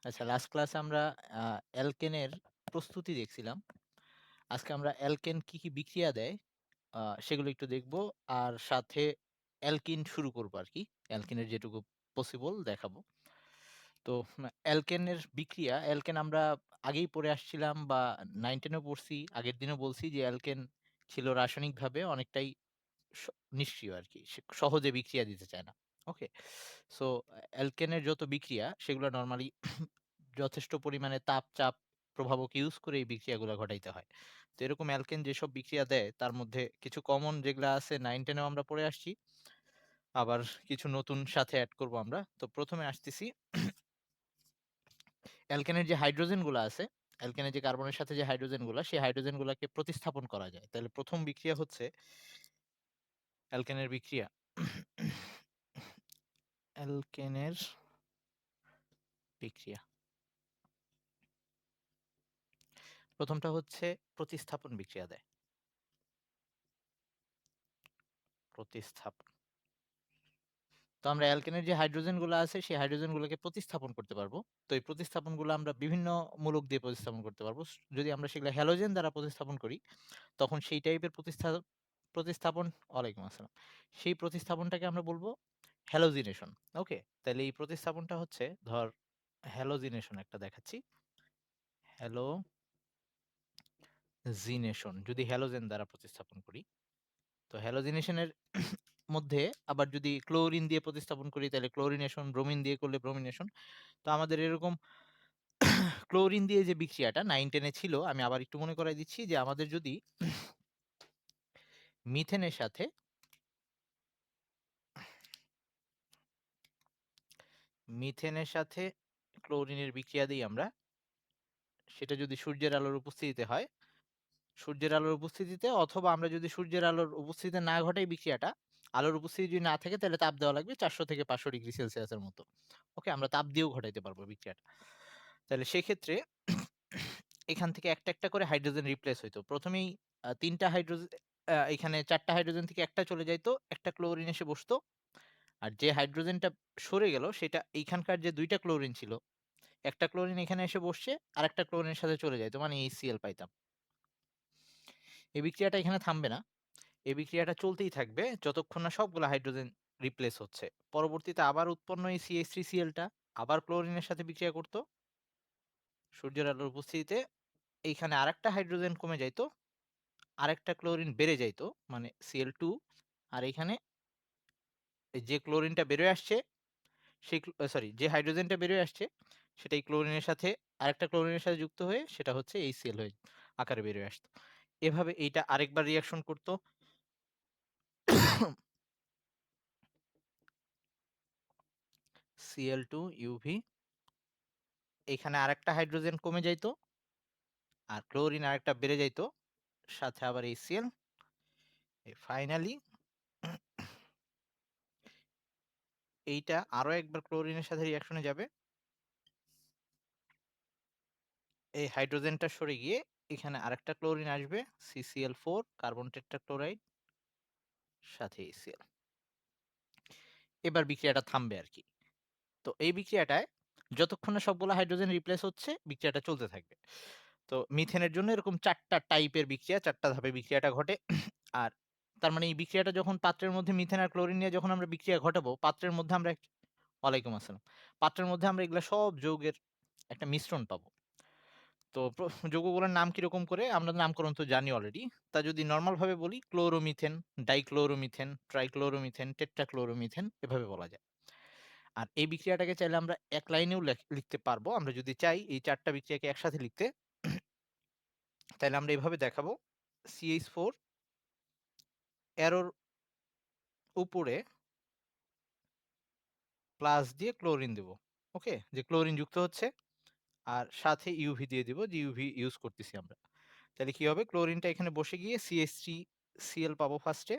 আচ্ছা, লাস্ট ক্লাসে আমরা অ্যালকেনের প্রস্তুতি দেখছিলাম। আজকে আমরা অ্যালকেন কি, কি বিক্রিয়া দেয় সেগুলো একটু দেখব। আর সাথে অ্যালকিন শুরু করব আরকি। অ্যালকেনের যেটুকু পসিবল দেখাবো। তো অ্যালকেনের বিক্রিয়া, অ্যালকেন আমরা আগেই পড়ে আসছিলাম বা 9-10 এও পড়ছি। আগের দিনও বলছি যে অ্যালকেন ছিল রাসায়নিকভাবে অনেকটাই স নিষ্ক্রিয় আরকি। সে সহজে বিক্রিয়া দিতে চায় না। ওকে? সো অ্যালকেনের যত বিক্রিয়া সেগুলো নরমালি যথেষ্ট পরিমাণে তাপ, চাপ প্রভাবক ইউজ করে এই বিক্রিয়াগুলা ঘটাইতে হয়। তো এরকম অ্যালকেন যেসব বিক্রিয়া দেয় তার মধ্যে কিছু কমন যেগুলা আছে 9-10 এও আমরা পড়ে আসছি। আবার কিছু নতুন সাথে এড করব আমরা। তো ১ম এ আসতেছি অ্যালকেনের যে হাইড্রোজেন গুলা আছে, অ্যালকেনের যে কার্বনের সাথে যে হাইড্রোজেন গুলা, সেই হাইড্রোজেন গুলাকে প্রতিস্থাপন করা যায়। তাহলে ১ম বিক্রিয়া হচ্ছে অ্যালকেনের বিক্রিয়া। অ্যালকেনের বিক্রিয়া। ১ম টা হচ্ছে প্রতিস্থাপন বিক্রিয়া দেয়। প্রতিস্থাপন। তো আমরা অ্যালকেনের যে হাইড্রোজেন গুলা আছে সেই হাইড্রোজেন গুলোকে প্রতিস্থাপন করতে পারবো। তো এই প্রতিস্থাপনগুলো আমরা বিভিন্ন মূলক দিয়ে প্রতিস্থাপন করতে পারবো। যদি আমরা সেগুলা হ্যালোজেন দ্বারা প্রতিস্থাপন করি তখন সেই টাইপের প্রতিস্থাপন ওয়ালাইকুম আসসালাম। সেই প্রতিস্থাপনটাকে আমরা বলব হ্যালোজিনেশন। ওকে? তাইলে এই প্রতিস্থাপনটা হচ্ছে হ্যালোজিনেশন একটা দেখাচ্ছি। হ্যালোজিনেশন যদি হ্যালোজেন দ্বারা প্রতিস্থাপন করি। তো হ্যালোজিনেশনের মধ্যে আবার যদি ক্লোরিন দিয়ে প্রতিস্থাপন করি তাহলে ক্লোরিনেশন, ব্রোমিন দিয়ে করলে ব্রোমিনেশন। তো আমাদের এরকম ক্লোরিন দিয়ে যে বিক্রিয়াটা 9-10 এ ছিল, আমি আবার একটু মনে করায় দিচ্ছি যে আমাদের যদি মিথেনের সাথে মিথেনের সাথে ক্লোরিনের বিক্রিয়া দেই আমরা, সেটা যদি সূর্যের আলোর উপস্থিতিতে হয়, সূর্যের আলোর উপস্থিতিতে অথবা আমরা যদি সূর্যের আলোর উপস্থিতিতে না ঘটাই বিক্রিয়াটা, আলোর উপস্থিতি যদি না থাকে তাহলে তাপ দেওয়া লাগবে ৪০০ থেকে ৫০০ ডিগ্রি সেলসিয়াসের মতো। ওকে? আমরা তাপ দিয়েও ঘটাইতে পারবো বিক্রিয়াটা। তাহলে সেক্ষেত্রে এখান থেকে একটা, একটা করে হাইড্রোজেন রিপ্লেস হইতো। ১ম এই ৩ টা হাইড্রোজেন এখানে ৪ টা হাইড্রোজেন থেকে ১ টা চলে যাইতো, একটা ক্লোরিন এসে বসতো। আর যে হাইড্রোজেনটা সরে গেল সেটা এইখানকার যে ২ টা ক্লোরিন ছিল, একটা ক্লোরিন এখানে এসে বসছে, আরেকটা ক্লোরিনের সাথে চলে যাইত। মানে HCl পাইতাম। এই বিক্রিয়াটা এখানে থামবে না। এই বিক্রিয়াটা চলতেই থাকবে যতক্ষণ না সবগুলা হাইড্রোজেন রিপ্লেস হচ্ছে। পরবর্তীতে আবার উৎপন্ন এই CH3Cl টা আবার ক্লোরিনের সাথে বিক্রিয়া করত। সূর্যের আলোর উপস্থিতিতে এইখানে আরেকটা হাইড্রোজেন কমে যাইত, আরেকটা ক্লোরিন বেড়ে যাইত মানে Cl2 আর এইখানে যে ক্লোরিনটা বেরোয় আসছে সেই সরি যে হাইড্রোজেনটা বেরোয় আসছে সেটা এই ক্লোরিনের সাথে আরেকটা ক্লোরিনের সাথে যুক্ত হয়ে সেটা হচ্ছে HCl হয়ে আকারে বেরোয় আসতো। এভাবে এইটা আরেকবার রিঅ্যাকশন করত। Cl2 UV এখানে আরেকটা হাইড্রোজেন কমে যাইত আর ক্লোরিন আরেকটা বেড়ে যাইত সাথে আবার HCl। ফাইনালি এইটা আরো একবার ক্লোরিনের সাথে রিঅ্যাকশনে যাবে। এই হাইড্রোজেনটা সরে গিয়ে এখানে আরেকটা ক্লোরিন আসবে CCl4 কার্বন টেট্রাক্লোরাইড সাথে HCl। এবার বিক্রিয়াটা থামবে আরকি। তো এই বিক্রিয়াটায় যতক্ষণ না সবগুলা হাইড্রোজেন রিপ্লেস হচ্ছে বিক্রিয়াটা চলতে থাকবে। তো মিথেনের জন্য এরকম ৪ টা টাইপের বিক্রিয়া, ৪ টা ধাপে বিক্রিয়াটা ঘটে। আর তার মানে এই বিক্রিয়াটা যখন পাত্রের মধ্যে মিথেন আর ক্লোরিন নিয়ে যখন আমরা বিক্রিয়া ঘটাবো, পাত্রের মধ্যে আমরা ওয়ালাইকুম আসসালাম। পাত্রের মধ্যে আমরা এগুলা সব যৌগের একটা মিশ্রণ পাবো। তো যৌগগুলোর নাম কিরকম করে আমরা নামকরণ তো জানি অলরেডি। তা যদি নরমাল ভাবে বলি ক্লোরোমিথেন, ডাইক্লোরোমিথেন, ট্রাইক্লোরোমিথেন, টেট্রাক্লোরোমিথেন এভাবে বলা যায়। আর এই বিক্রিয়াটাকে চাইলে আমরা এক লাইনেও লিখতে পারবো। আমরা যদি চাই এই ৪ টা বিক্রিয়াকে একসাথে লিখতে, তাইলে আমরা এভাবে দেখাবো। CH4 অ্যারোর উপরে প্লাস দিয়ে ক্লোরিন দিব। ওকে? যে ক্লোরিন যুক্ত হচ্ছে আর সাথে ইউভি দিয়ে দিব যে ইউভি ইউজ করতেছি আমরা। তাহলে কি হবে? ক্লোরিনটা এখানে বসে গিয়ে CH3Cl পাবো ফার্স্টে।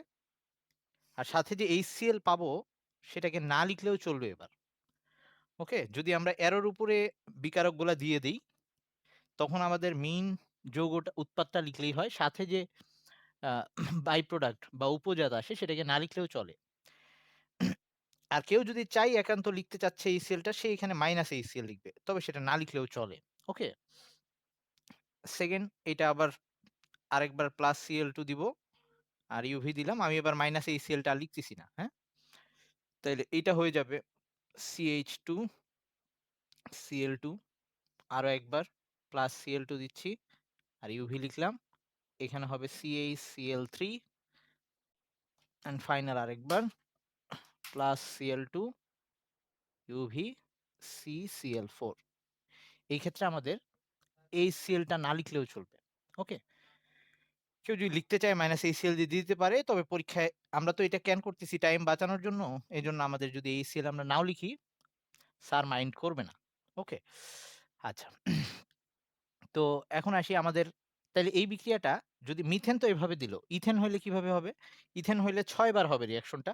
আর সাথে যে HCl পাবো সেটাকে না লিখলেও চলবে এবার। ওকে? যদি আমরা অ্যারোর উপরে বিকারকগুলা দিয়ে দেই, তখন আমাদের মেইন যৌগটা উৎপাদটা লিখলেই হয়। সাথে যে আ বাই প্রোডাক্ট বা উপজাত আসে সেটাকে না লিখলেও চলে। আর কেউ যদি চায় একান্ত লিখতে চাচ্ছে HCl টা সে এখানে -HCl লিখবে। তবে সেটা না লিখলেও চলে। ওকে? সেকেন্ড এটা আবার আরেকবার +Cl2 দিব। আর UV দিলাম। আমি এবার -HCl টা আর লিখতেছি না। হ্যাঁ? তাইলে এইটা হয়ে যাবে CH2 Cl2 আরো একবার +Cl2 দিচ্ছি। আর UV লিখলাম। এখানে হবে CaCl3 অ্যান্ড ফাইনাল আরেকবার +Cl2 UV CCl4 এই ক্ষেত্রে আমাদের HCl টা না লিখলেও চলবে। ওকে? কেউ যদি লিখতে চায় -HCl দিয়ে দিতে পারে। তবে পরীক্ষায় আমরা তো এটা কেন করতেছি টাইম বাঁচানোর জন্য। এজন্য আমাদের যদি HCl আমরা নাও লিখি, স্যার মাইন্ড করবে না। ওকে? আচ্ছা। তো এখন আসি আমাদের তাইলে এই বিক্রিয়াটা যদি মিথেন তো এভাবে দিল। ইথেন হইলে কিভাবে হবে? ইথেন হইলে ৬ বার হবে রিঅ্যাকশনটা।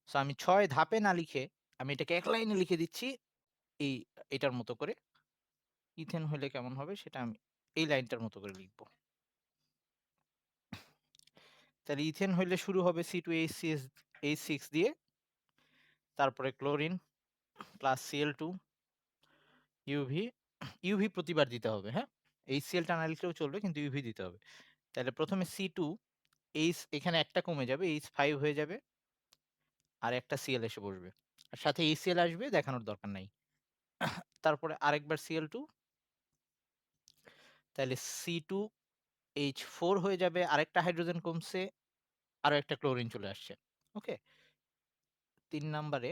সো আমি ৬ ধাপে না লিখে আমি এটাকে এক লাইনে লিখে দিচ্ছি এই এটার মতো করে। ইথেন হইলে কেমন হবে সেটা আমি এই লাইনটার মতো করে লিখব। তাহলে ইথেন হইলে শুরু হবে C2H6 দিয়ে, তারপরে ক্লোরিন +Cl2 UV, UV প্রতিবার দিতে হবে, হ্যাঁ? HCl টা না লিখলেও চলবে কিন্তু UV দিতে হবে। তাহলে প্রথমে C2 H এখানে একটা কমে যাবে, H5 হয়ে যাবে। আর একটা Cl এসে বসবে। আর সাথে HCl আসবে দেখানোর দরকার নাই। তারপরে আরেকবার Cl2 তাইলে C2H4 হয়ে যাবে, আরেকটা হাইড্রোজেন কমছে, আরো একটা ক্লোরিন চলে আসছে। ওকে? ৩ নাম্বারে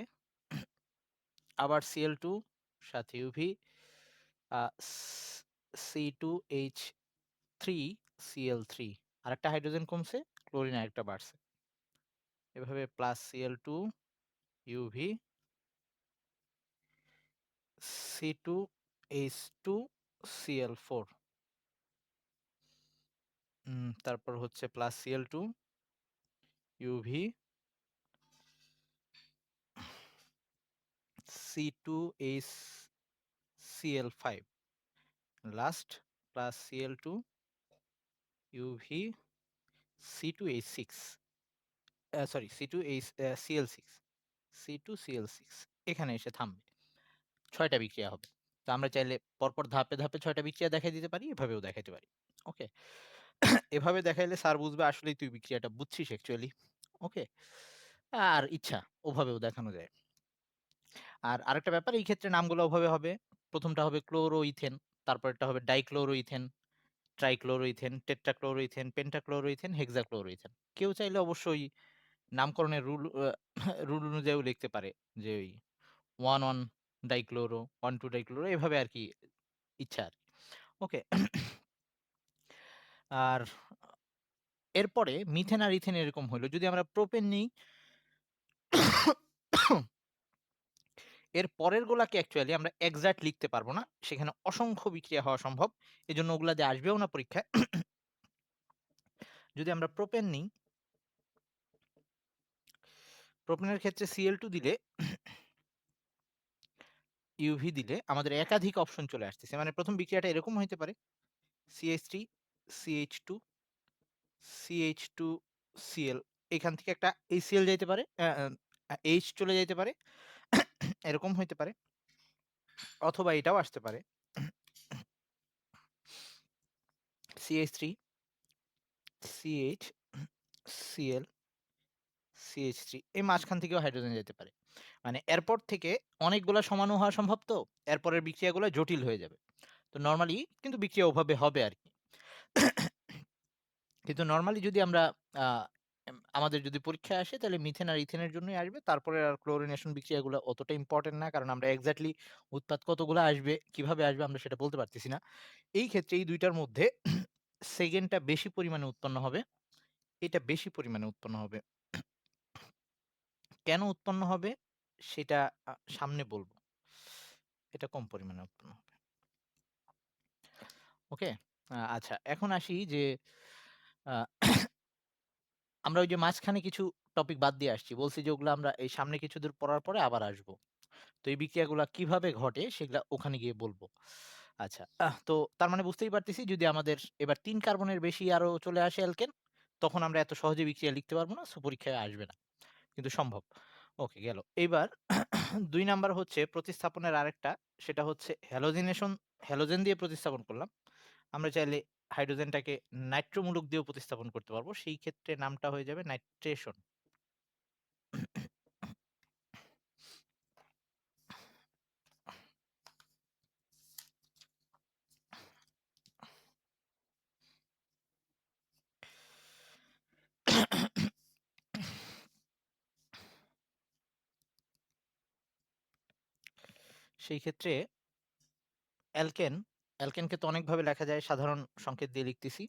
আবার Cl2 সাথে UV আ C2H3Cl3 আরেকটা হাইড্রোজেন কমছে, ক্লোরিন আরেকটা বাড়ছে। এভাবে +Cl2 UV C2H2Cl4 তারপর হচ্ছে +Cl2 UV C2HCl5 last +Cl2 UV C2H6 sorry Cl6 C2Cl6 এখানে এসে থামবে। ৬ টা বিক্রিয়া হবে। তো আমরা চাইলে পরপর ধাপে, ধাপে ৬ টা বিক্রিয়া দেখাই দিতে পারি, এভাবেও দেখাইতে পারি। ওকে? এভাবে দেখাইলে স্যার বুঝবে আসলেই তুই বিক্রিয়াটা বুঝছিস অ্যাকচুয়ালি। ওকে? আর ইচ্ছা ওভাবেও দেখানো যায়। আর আরেকটা ব্যাপার এই ক্ষেত্রে নামগুলো ওভাবে হবে। ১ম টা হবে ক্লোরোইথেন, তারপরেরটা হবে ডাইক্লোরোইথেন, ট্রাইক্লোরোইথেন, টেট্রাক্লোরোইথেন, পেন্টাক্লোরোইথেন, হেক্সাক্লোরোইথেন। কেউ চাইলে অবশ্যই নামকরণের রুল অনুযায়ীও লিখতে পারে যে ওই 1 ডাইক্লোরো, 1 ডাইক্লোরো এভাবে আরকি ইচ্ছা আরকি। ওকে? আর এরপরে মিথেন আর ইথেন এরকম হইল। যদি আমরা প্রোপেন নিই এর পরের গুলাকে অ্যাকচুয়ালি আমরা এক্সাক্ট লিখতে পারব না। সেখানে অসংখ্য বিক্রিয়া হওয়া সম্ভব। এজন্য ওগুলা দিয়ে আসবেও না পরীক্ষায়। যদি আমরা প্রোপেন নিই, প্রোপেনের ক্ষেত্রে Cl2 দিলে UV দিলে আমাদের একাধিক অপশন চলে আসতেছে। মানে ১ম বিক্রিয়াটা এরকম হইতে পারে CH3, CH2, CH2Cl এখান থেকে একটা HCl যাইতে পারে, H চলে যাইতে পারে। এরকম হইতে পারে। অথবা এটাও আসতে পারে CH3, CH, CH3 এই মাঝখান থেকেও হাইড্রোজেন যেতে পারে। মানে এরপর থেকে অনেকগুলা সমাণু হওয়া সম্ভব তো। এরপরের বিক্রিয়াগুলো জটিল হয়ে যাবে। তো নরমালি কিন্তু বিক্রিয়া ওভাবে হবে আরকি। কিন্তু নরমালি যদি আমরা আ আমাদের যদি পরীক্ষায় আসে তাহলে মিথেন আর ইথেনের জন্যই আসবে। তারপরে আর ক্লোরিনেশন বিক্রিয়াগুলো অতটা ইম্পোর্টেন্ট না। কারণ আমরা এক্সাক্টলি উৎপাদ কতগুলা আসবে, কিভাবে আসবে আমরা সেটা বলতে পারতেছি না। এই ক্ষেত্রে এই ২ টার মধ্যে সেকেন্ডটা বেশি পরিমাণে উৎপন্ন হবে। এটা বেশি পরিমাণে উৎপন্ন হবে। কেন উৎপন্ন হবে সেটা সামনে বলব। এটা কম পরিমাণে উৎপন্ন হবে। ওকে? আচ্ছা এখন আসি যে আ আমরা ওই যে মাঝখানে কিছু টপিক বাদ দিয়ে আসছি। বলছি যে ওগুলা আমরা এই সামনে কিছুদূর পড়ার পরে আবার আসবো। তো এই বিক্রিয়াগুলা কিভাবে ঘটে সেগুলা ওখানে গিয়ে বলবো। আচ্ছা তো তার মানে বুঝতেই পারতেছি যদি আমাদের এবার ৩ কার্বনের বেশি আরো চলে আসে অ্যালকেন তখন আমরা এত সহজে বিক্রিয়া লিখতে পারব না। সো পরীক্ষায় আসবে না। কিন্তু সম্ভব। ওকে গেল। এইবার ২ নাম্বার হচ্ছে প্রতিস্থাপনের আরেকটা, সেটা হচ্ছে হ্যালোজেন দিয়ে প্রতিস্থাপন করলাম। আমরা চাইলে হাইড্রোজেনটাকে নাইট্রোমূলক দিয়েও প্রতিস্থাপন করতে পারবো। সেই ক্ষেত্রে নামটা হয়ে যাবে নাইট্রেশন। সেই ক্ষেত্রে অ্যালকেনকে তো অনেকভাবে লেখা যায়। সাধারণ সংকেত দিয়ে লিখতেছি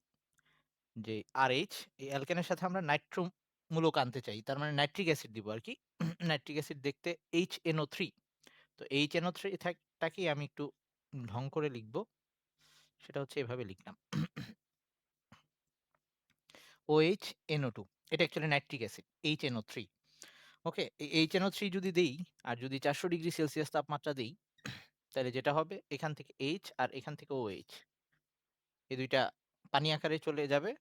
যে RH, এই অ্যালকেনের সাথে আমরা নাইট্রো মূলক আনতে চাই। তার মানে নাইট্রিক অ্যাসিড দিব আরকি। নাইট্রিক অ্যাসিড দেখতে HNO3। তো HNO3 টাকেই আমি একটু ঢং করে লিখব। সেটা হচ্ছে এভাবে লিখলাম। OHNO2, এটা অ্যাকচুয়ালি নাইট্রিক অ্যাসিড, HNO3। ওকে? এই HNO3 যদি দেই আর যদি ৪০০ ডিগ্রি সেলসিয়াস তাপমাত্রা দেই, তাহলে যেটা হবে এখান থেকে H আর এখান থেকে OH, এই ২ টা পানি আকারে চলে যাবে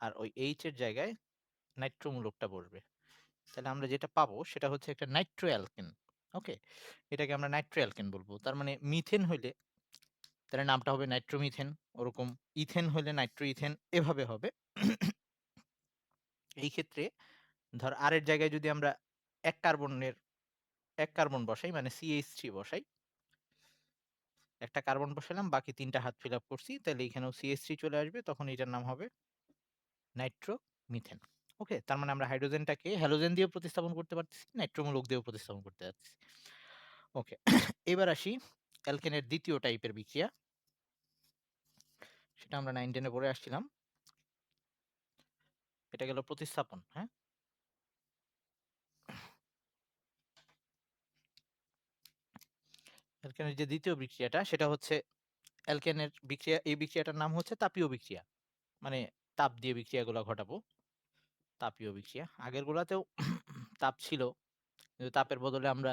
আর ওই H এর জায়গায় নাইট্রো মূলকটা বসবে। তাহলে আমরা যেটা পাবো সেটা হচ্ছে একটা নাইট্রো অ্যালকেন। ওকে? এটাকে আমরা নাইট্রো অ্যালকেন বলব। তার মানে মিথেন হইলে তাহলে নামটা হবে নাইট্রোমিথেন, ওরকম ইথেন হইলে নাইট্রো ইথেন, এভাবে হবে। এই ক্ষেত্রে ধর আর এর জায়গায় যদি আমরা ১ কার্বনের ১ কার্বন বসাই মানে CH3 বসাই, একটা কার্বন বসালাম, বাকি ৩ টা হাত ফিল আপ করছি। তাহলে এখানেও CH3 চলে আসবে। তখন এটার নাম হবে নাইট্রোমিথেন। ওকে? তার মানে আমরা হাইড্রোজেনটাকে হ্যালোজেন দিয়েও প্রতিস্থাপন করতে পারতেছি, নাইট্রোমূলক দিয়েও প্রতিস্থাপন করতে পারতেছি। ওকে। এবার আসি অ্যালকেনের ২য় টাইপের বিক্রিয়া। সেটা আমরা 9-10 এ পড়ে আসছিলাম। এটা গেল প্রতিস্থাপন, হ্যাঁ? অ্যালকেনের যে ২য় বিক্রিয়াটা সেটা হচ্ছে অ্যালকেনের বিক্রিয়া, এই বিক্রিয়াটার নাম হচ্ছে তাপীয় বিক্রিয়া। মানে তাপ দিয়ে বিক্রিয়াগুলা ঘটাবো। তাপীয় বিক্রিয়া। আগেরগুলাতেও তাপ ছিল। কিন্তু তাপের বদলে আমরা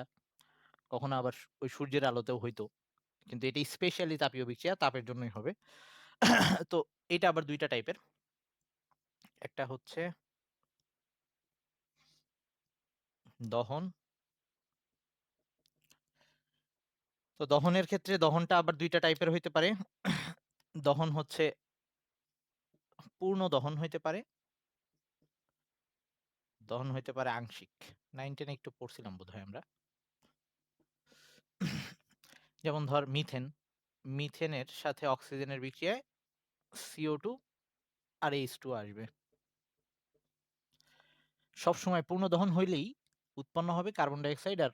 কখনো আবার ওই সূর্যের আলোতেও হইতো। কিন্তু এটি স্পেশালি তাপীয় বিক্রিয়া, তাপের জন্যই হবে। তো এটা আবার ২ টা টাইপের। একটা হচ্ছে দহন। তো দহনের ক্ষেত্রে দহনটা আবার ২ টা টাইপের হইতে পারে। দহন হচ্ছে পূর্ণ দহন হইতে পারে, দহন হইতে পারে আংশিক। 9-10 এ একটু পড়ছিলাম বোধহয় আমরা। যেমন ধর মিথেন। মিথেনের সাথে অক্সিজেনের বিক্রিয়ায় CO2 আর H2 আসবে। সবসময় পূর্ণ দহন হইলেই উৎপন্ন হবে কার্বন ডাই অক্সাইড আর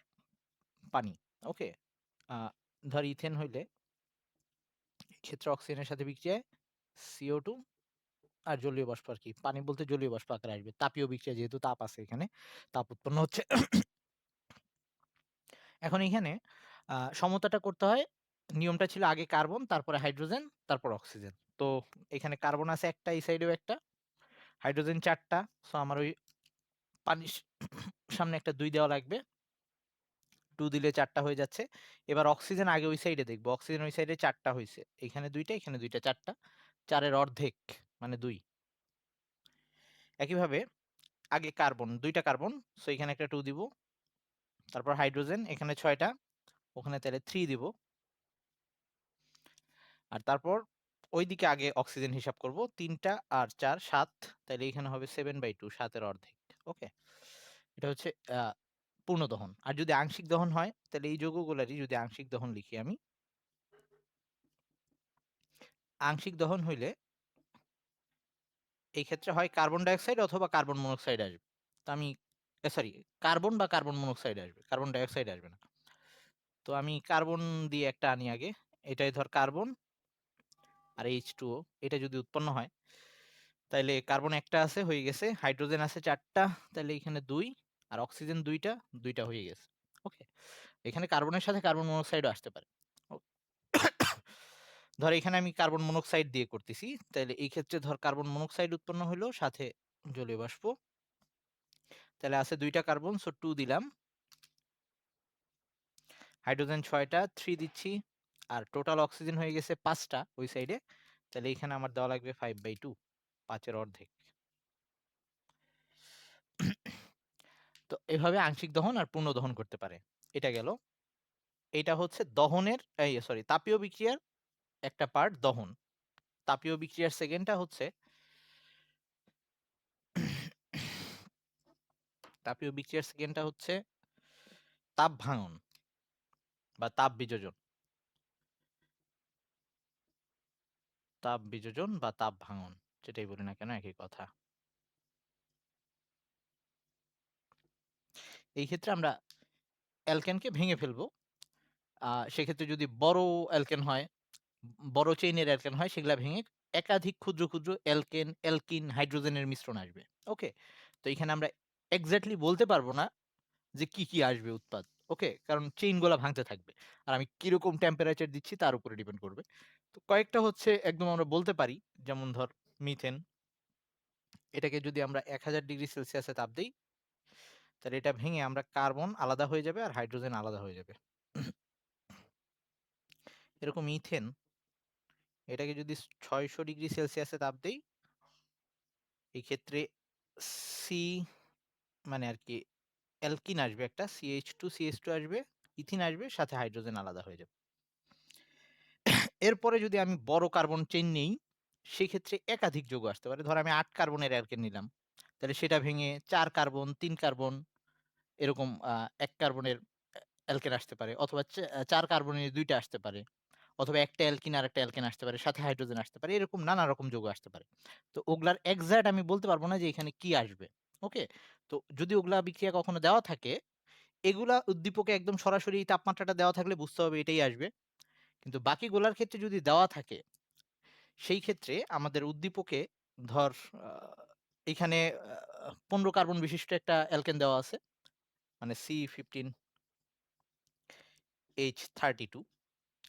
পানি। ওকে? আ ধর ইথেন হইলে এক্ষেত্রে অক্সিজেনের সাথে বিক্রিয়ায় CO2 আর জলীয় বাষ্প আরকি। পানি বলতে জলীয় বাষ্প আকারে আসবে। তাপীয় বিক্রিয়া, যেহেতু তাপ আছে এখানে, তাপ উৎপন্ন হচ্ছে। এখন এখানে সমতাটা করতে হয়। নিয়মটা ছিল আগে কার্বন, তারপরে হাইড্রোজেন, তারপর অক্সিজেন। তো এখানে কার্বন আছে একটা, এই সাইডেও একটা, হাইড্রোজেন ৪ টা। সো আমার ওই পানির সামনে একটা ২ দেওয়া লাগবে। ২ দিলে ৪ টা হয়ে যাচ্ছে। এবার অক্সিজেন আগে ওই সাইডে দেখব। অক্সিজেন ওই সাইডে ৪ টা হইছে। এখানে ২ টা, এখানে ২ টা, ৪ টা। ৪ এর অর্ধেক মানে ২। একইভাবে আগে কার্বন, ২ টা কার্বন। সো এখানে একটা 2 দিব। তারপর হাইড্রোজেন, এখানে ৬ টা। ওখানে তাহলে 3 দিব। আর তারপর ঐদিকে আগে অক্সিজেন হিসাব করব। ৩ টা আর ৪ ৭। তাইলে এখানে হবে 7/2, ৭ এর অর্ধেক। ওকে? এটা হচ্ছে আ পূর্ণ দহন। আর যদি আংশিক দহন হয়, তাহলে এই যৌগগুলারই যদি আংশিক দহন লিখি আমি, আংশিক দহন হইলে এই ক্ষেত্রে হয় কার্বন ডাই অক্সাইড অথবা কার্বন মনোক্সাইড আসবে। তো আমি সরি, কার্বন বা কার্বন মনোক্সাইড আসবে। কার্বন ডাই অক্সাইড আসবে না। তো আমি কার্বন দিয়ে একটা আনি আগে। এটাই ধর কার্বন আর H2O, এটা যদি উৎপন্ন হয়, তাইলে কার্বন একটা আছে, হয়ে গেছে। হাইড্রোজেন আছে ৪ টা, তাইলে এখানে ২ আর অক্সিজেন ২ টা, ২ টা হয়ে গেছে। ওকে? এখানে কার্বনের সাথে কার্বন মনোক্সাইডও আসতে পারে। ও ধর এখানে আমি কার্বন মনোক্সাইড দিয়ে করতেছি। তাইলে এই ক্ষেত্রে ধর কার্বন মনোক্সাইড উৎপন্ন হইলো, সাথে জলীয় বাষ্প। তাহলে আছে ২ টা কার্বন, সো 2 দিলাম। হাইড্রোজেন ৬ টা, 3 দিচ্ছি। আর টোটাল অক্সিজেন হয়ে গেছে ৫ টা ওই সাইডে। তাহলে এখানে আমার দেওয়া লাগবে 5/2, ৫ এর অর্ধেক। তো এভাবে আংশিক দহন আর পূর্ণ দহন করতে পারে। এটা গেল। এটা হচ্ছে দহনের সরি তাপীয় বিক্রিয়ার একটা পার্ট দহন। তাপীয় বিক্রিয়ার সেকেন্ডটা হচ্ছে তাপীয় বিক্রিয়ার সেকেন্ডটা হচ্ছে তাপ ভাঙন বা তাপ বিযোজন। তাপ বিযোজন বা তাপ ভাঙন যেটাই বলি না কেন একই কথা। এই ক্ষেত্রে আমরা অ্যালকেনকে ভেঙে ফেলবো। সেক্ষেত্রে যদি বড় অ্যালকেন হয়, বড় চেইনের অ্যালকেন হয় সেগুলা ভেঙে একাধিক ক্ষুদ্র, ক্ষুদ্র অ্যালকেন, অ্যালকিন, হাইড্রোজেনের মিশ্রণ আসবে। ওকে? তো এখানে আমরা এক্সাক্টলি বলতে পারব না যে কি, কি আসবে উৎপাদ। ওকে? কারণ চেইন গুলা ভাঙতে থাকবে। আর আমি কিরকম টেম্পারেচার দিচ্ছি তার উপরে ডিপেন্ড করবে। তো কয়েকটা হচ্ছে একদম আমরা বলতে পারি, যেমন ধর মিথেন। এটাকে যদি আমরা ১০০০ ডিগ্রি সেলসিয়াসে তাপ দেই, তাহলে এটা ভেঙে আমরা কার্বন আলাদা হয়ে যাবে আর হাইড্রোজেন আলাদা হয়ে যাবে। এরকম ইথেন, এটাকে যদি ৬০০ ডিগ্রি সেলসিয়াসে তাপ দেই, এই ক্ষেত্রে সি মানে আরকি অ্যালকিন আসবে একটা CH2 আসবে, ইথিন আসবে, সাথে হাইড্রোজেন আলাদা হয়ে যাবে। এরপরে যদি আমি বড় কার্বন চেইন নেই, সেক্ষেত্রে একাধিক যৌগ আসতে পারে। ধর আমি ৮ কার্বনের অ্যালকেন নিলাম। তাহলে সেটা ভেঙে ৪ কার্বন, ৩ কার্বন এরকম ১ কার্বনের অ্যালকেন আসতে পারে, অথবা ৪ কার্বনের ২ টা আসতে পারে। অথবা একটা অ্যালকিন আরেকটা অ্যালকেন আসতে পারে, সাথে হাইড্রোজেন আসতে পারে। এরকম নানা রকম যৌগ আসতে পারে। তো ওগুলার এক্সাক্ট আমি বলতে পারব না যে এখানে কি আসবে। ওকে? তো যদি ওগুলা বিক্রিয়া কখনো দেওয়া থাকে, এগুলা উদ্দীপকে একদম সরাসরি এই তাপমাত্রাটা দেওয়া থাকলে বুঝতে হবে এটাই আসবে। কিন্তু বাকিগুলার ক্ষেত্রে যদি দেওয়া থাকে, সেই ক্ষেত্রে আমাদের উদ্দীপকে ধর আ এখানে ১৫ কার্বন বিশিষ্ট একটা অ্যালকেন দেওয়া আছে। মানে C15H32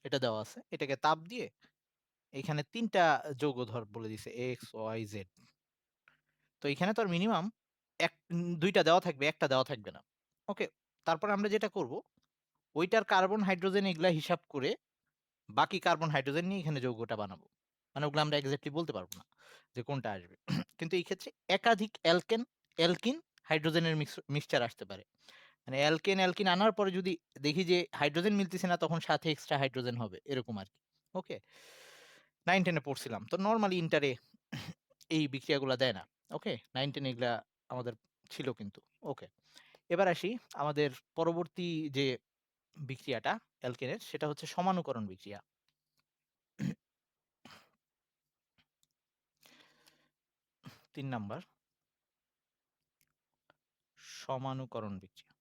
এটা দেওয়া আছে। এটাকে তাপ দিয়ে এখানে ৩ টা যৌগ ধর বলে দিছে X, Y, Z। তো এখানে তো আর মিনিমাম ২ টা দেওয়া থাকবে, ১ টা দেওয়া থাকবে না। ওকে? তারপরে আমরা যেটা করব, ওইটার কার্বন, হাইড্রোজেন এগুলা হিসাব করে বাকি কার্বন, হাইড্রোজেন নিয়ে এখানে যৌগটা বানাবো। মানে ওগুলো আমরা এক্সাক্টলি বলতে পারব না যে কোনটা আসবে। কিন্তু এই ক্ষেত্রে একাধিক অ্যালকিন, হাইড্রোজেনের মিক্সচার আসতে পারে। মানে অ্যালকিন আনার পরে যদি দেখি যে হাইড্রোজেন মিলতেছে না, তখন সাথে এক্সট্রা হাইড্রোজেন হবে। এরকম আরকি। ওকে? 9-10 এ পড়ছিলাম। তো নরমালি ইন্টারে এই বিক্রিয়াগুলা দেয় না। ওকে? 9-10 এগুলা আমাদের ছিল কিন্তু। ওকে। এবার আসি আমাদের পরবর্তী যে বিক্রিয়াটা অ্যালকেনের, সেটা হচ্ছে সমানুকরণ বিক্রিয়া। ৩ নাম্বার সমানুকরণ বিক্রিয়া।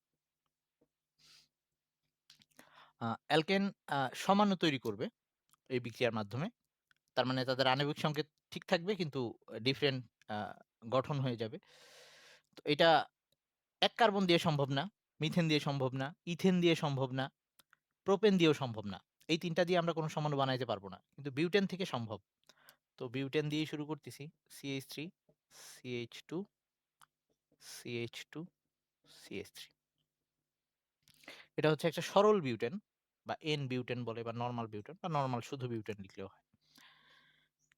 অ্যালকেন সমাণু তৈরি করবে এই বিক্রিয়ার মাধ্যমে। তার মানে তাদের আণবিক সংকেত ঠিক থাকবে, কিন্তু ডিফারেন্ট আ গঠন হয়ে যাবে। তো এটা ১ কার্বন দিয়ে সম্ভব না, মিথেন দিয়ে সম্ভব না, ইথেন দিয়ে সম্ভব না, প্রোপেন দিয়েও সম্ভব না। এই ৩ টা দিয়ে আমরা কোন সমাণু বানাইতে পারব না। কিন্তু বিউটেন থেকে সম্ভব। তো বিউটেন দিয়েই শুরু করতেছি। CH3, CH2, CH2, CH3। এটা হচ্ছে একটা সরল বিউটেন বা N বিউটেন বলে, বা নরমাল বিউটেন, বা নরমাল শুধু বিউটেন লিখলেও হয়।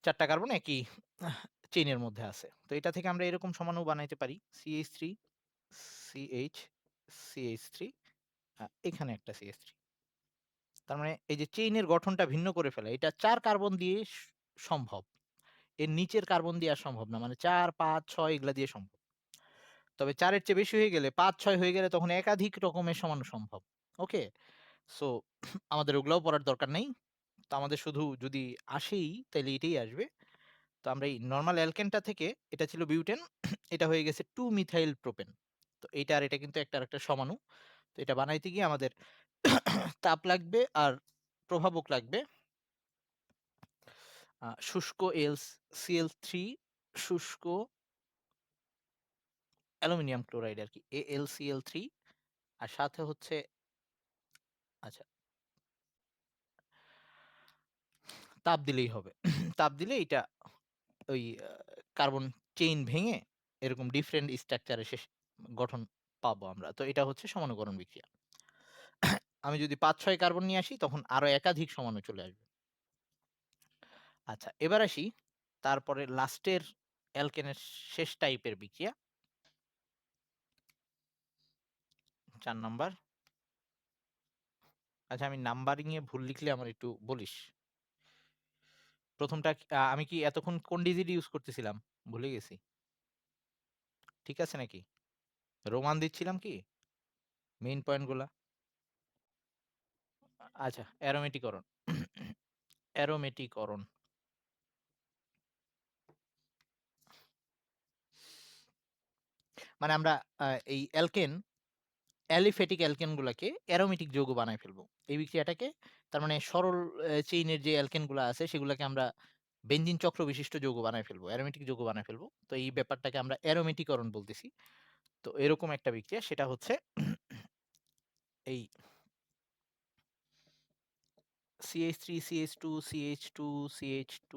৪ টা কার্বন একই চেইনের মধ্যে আছে। তো এটা থেকে আমরা এরকম সমাণু বানাইতে পারি। CH3, CH, CH3, এখানে একটা CH3। তার মানে এই যে চেইনের গঠনটা ভিন্ন করে ফেলা, এটা ৪ কার্বন দিয়ে সম্ভব। এর নিচের কার্বন দিয়ে আর সম্ভব না। মানে ৪, ৫, ৬ এগুলা দিয়ে সম্ভব। তবে ৪ এর চেয়ে বেশি হয়ে গেলে, ৫, ৬ হয়ে গেলে তখন একাধিক রকমের সমাণু সম্ভব। ওকে? সো আমাদের ওগুলাও পড়ার দরকার নেই। তো আমাদের শুধু যদি আসেই তাইলে এটাই আসবে। তো আমরা এই নরমাল অ্যালকেনটা থেকে, এটা ছিল বিউটেন, এটা হয়ে গেছে 2 মিথাইল প্রোপেন। তো এইটা আর এটা কিন্তু একটা আরেকটা সমাণু। তো এটা বানাইতে গিয়ে আমাদের তাপ লাগবে আর প্রভাবক লাগবে। শুষ্ক Cl3, শুষ্ক অ্যালুমিনিয়াম ক্লোরাইড আরকি। AlCl3, আর সাথে হচ্ছে আচ্ছা, তাপ দিলেই হবে। তাপ দিলে এইটা ওই কার্বন চেইন ভেঙে এরকম ডিফারেন্ট স্ট্রাকচার এর গঠন পাবো আমরা। তো এটা হচ্ছে সমানুকরণ বিক্রিয়া। আমি যদি ৫-৬ কার্বন নিয়ে আসি, তখন আরো একাধিক সমাণু চলে আসবে। আচ্ছা, এবার আসি তারপরে লাস্টের অ্যালকেনের শেষ টাইপের বিক্রিয়া। 4 নাম্বার। আচ্ছা, আমি নাম্বারিং এ ভুল লিখলে আমার একটু বলিস। ১ম টা আমি কি এতক্ষণ কোন ডিজিট ইউজ করতেছিলাম? ভুলে গেছি। ঠিক আছে নাকি? রোমান দিচ্ছিলাম কি? মেইন পয়েন্ট গুলা? আচ্ছা, অ্যারোমেটিকরণ। অ্যারোমেটিকরণ। মানে আমরা আ এই অ্যালিফ্যাটিক অ্যালকেন গুলাকে অ্যারোমেটিক যৌগ বানায় ফেলবো। এই বিক্রিয়াটাকে তার মানে সরল চেইনের যে অ্যালকেন গুলা আছে সেগুলাকে আমরা বেনজিন চক্র বিশিষ্ট যৌগ বানায় ফেলবো। অ্যারোমেটিক যৌগ বানায় ফেলবো। তো এই ব্যাপারটাকে আমরা অ্যারোমেটিকরণ বলতেছি। তো এরকম একটা বিক্রিয়া, সেটা হচ্ছে এই CH3 CH2 CH2 CH2,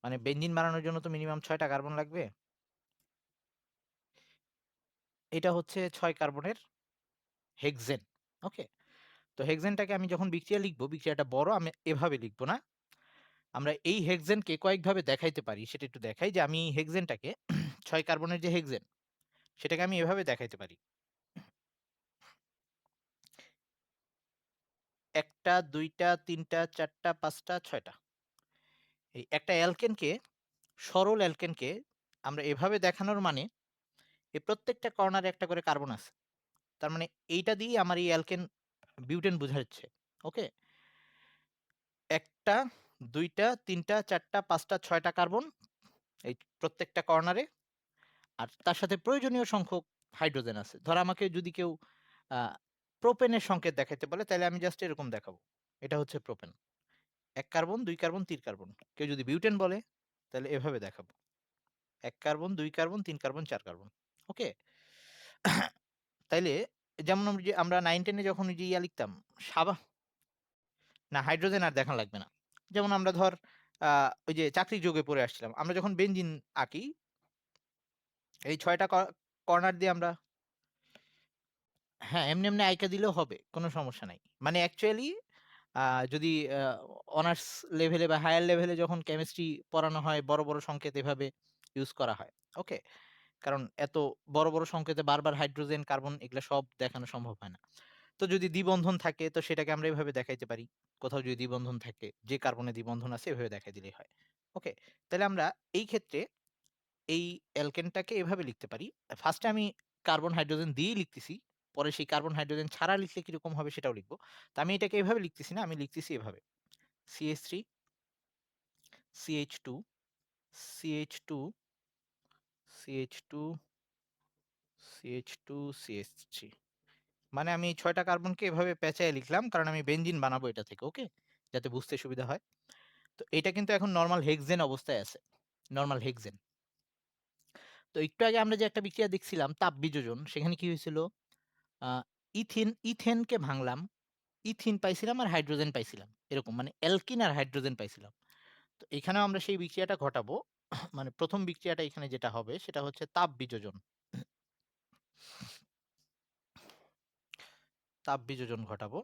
মানে বেনজিন বানানোর জন্য তো মিনিমাম ৬ টা কার্বন লাগবে। এটা হচ্ছে ৬ কার্বনের হেক্সেন। ওকে? তো হেক্সেনটাকে আমি যখন বিক্রিয়া লিখব, বিক্রিয়াটা বড়, আমি এভাবে লিখব না। আমরা এই হেক্সেনকে কয়েকভাবে দেখাইতে পারি, সেটা একটু দেখাই যে আমি হেক্সেনটাকে ৬ কার্বনের যে হেক্সেন, সেটাকে আমি এভাবে দেখাইতে পারি। ১ টা, ২ টা, ৩ টা, ৪ টা, ৫ টা, ৬ টা। এই একটা অ্যালকেনকে, সরল অ্যালকেনকে আমরা এভাবে দেখানোর মানে এই প্রত্যেকটা কর্নারে একটা করে কার্বন আছে। তার মানে এইটা দিয়েই আমার এই অ্যালকেন বিউটেন বোঝাচ্ছে। ওকে? ১ টা, ২ টা, ৩ টা, ৪ টা, ৫ টা, ৬ টা কার্বন এই প্রত্যেকটা কর্নারে। আর তার সাথে প্রয়োজনীয় সংখ্যক হাইড্রোজেন আছে। ধর আমাকে যদি কেউ আ প্রোপেনের সংকেত দেখাইতে বলে, তাইলে আমি জাস্ট এরকম দেখাবো। এটা হচ্ছে প্রোপেন। ১ carbon, ২ carbon, ৩ carbon. কেউ যদি বিউটেন বলে, তাহলে এভাবে দেখাবো। ১ কার্বন, ২ কার্বন, ৩ কার্বন, ৪ কার্বন। ওকে? তাইলে যেমন আমরা 9-10 এ যখন ওই যে লিখতাম, সাবা না, হাইড্রোজেন আর দেখানো লাগবে না। যেমন আমরা ধর আ ওই যে চাকরির যুগে পড়ে আসছিলাম। আমরা যখন বেনজিন আঁকি, এই ৬ টা কর্নার দিয়ে আমরা, হ্যাঁ, এমনি, এমনি আইকা দিলেও হবে। কোন সমস্যা নাই। মানে অ্যাকচুয়ালি আ যদি অনার্স লেভেলে বা হায়ার লেভেলে যখন কেমিস্ট্রি পড়ানো হয়, বড়, বড় সংকেত এভাবে ইউজ করা হয়। ওকে? কারণ এত বড়, বড় সংকেতে বারবার হাইড্রোজেন, কার্বন এগুলা সব দেখানো সম্ভব হয় না। তো যদি দ্বিবন্ধন থাকে, তো সেটাকে আমরা এভাবে দেখাইতে পারি। কোথাও যদি দ্বিবন্ধন থাকে, যে কার্বনে দ্বিবন্ধন আছে এভাবে দেখাই দিলেই হয়। ওকে? তাইলে আমরা এই ক্ষেত্রে এই অ্যালকেনটাকে এভাবে লিখতে পারি। ফার্স্ট এ আমি কার্বন, হাইড্রোজেন দিয়েই লিখতেছি। পরে সেই কার্বন, হাইড্রোজেন ছাড়া লিখলে কিরকম হবে সেটাও লিখব। তো আমি এটাকে এভাবে লিখতেছি না, আমি লিখতেছি এভাবে। CH3 CH2 CH2 CH2 CH2 CH3। মানে আমি এই ৬ টা কার্বনকে এভাবে পেঁচায় লিখলাম, কারণ আমি বেনজিন বানাবো এটা থেকে। ওকে? যাতে বুঝতে সুবিধা হয়। তো এটা কিন্তু এখন নরমাল হেক্সেন অবস্থায় আছে। Normal hexane. তো একটু আগে আমরা যে একটা বিক্রিয়া দেখছিলাম তাপবিযোজন, সেখানে কি হয়েছিল? আ ইথেনকে ভাঙলাম। ইথিন পাইছিলাম আর হাইড্রোজেন পাইছিলাম। এরকম মানে অ্যালকিন আর হাইড্রোজেন পাইছিলাম। তো এখানেও আমরা সেই বিক্রিয়াটা ঘটাবো। মানে ১ম বিক্রিয়াটা এখানে যেটা হবে সেটা হচ্ছে তাপবিযোজন। তাপবিযোজন ঘটাবো।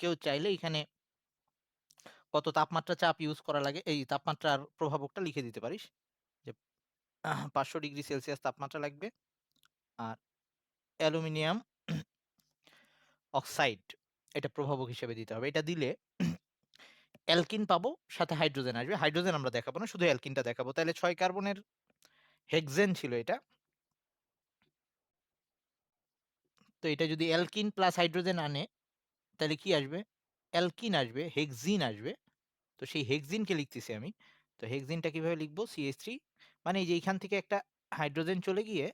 কেউ চাইলে এখানে কত তাপমাত্রা চাপ ইউজ করা লাগে, এই তাপমাত্রার প্রভাবকটা লিখে দিতে পারিস। যে ৫০০ ডিগ্রি সেলসিয়াস তাপমাত্রা লাগবে। আর অ্যালুমিনিয়াম অক্সাইড, এটা প্রভাবক হিসেবে দিতে হবে। এটা দিলে অ্যালকিন পাবো, সাথে হাইড্রোজেন আসবে। হাইড্রোজেন আমরা দেখাবো না, শুধু অ্যালকিনটা দেখাবো। তাইলে ৬ কার্বনের হেক্সেন ছিল এটা। তো এটা যদি অ্যালকিন প্লাস হাইড্রোজেন আনে, তাহলে কি আসবে? অ্যালকিন আসবে, হেক্সিন আসবে। তো সেই হেক্সিনকে লিখতেছি আমি। তো হেক্সিনটা কিভাবে লিখবো? CH3, মানে এই যে এইখান থেকে একটা হাইড্রোজেন চলে গিয়ে,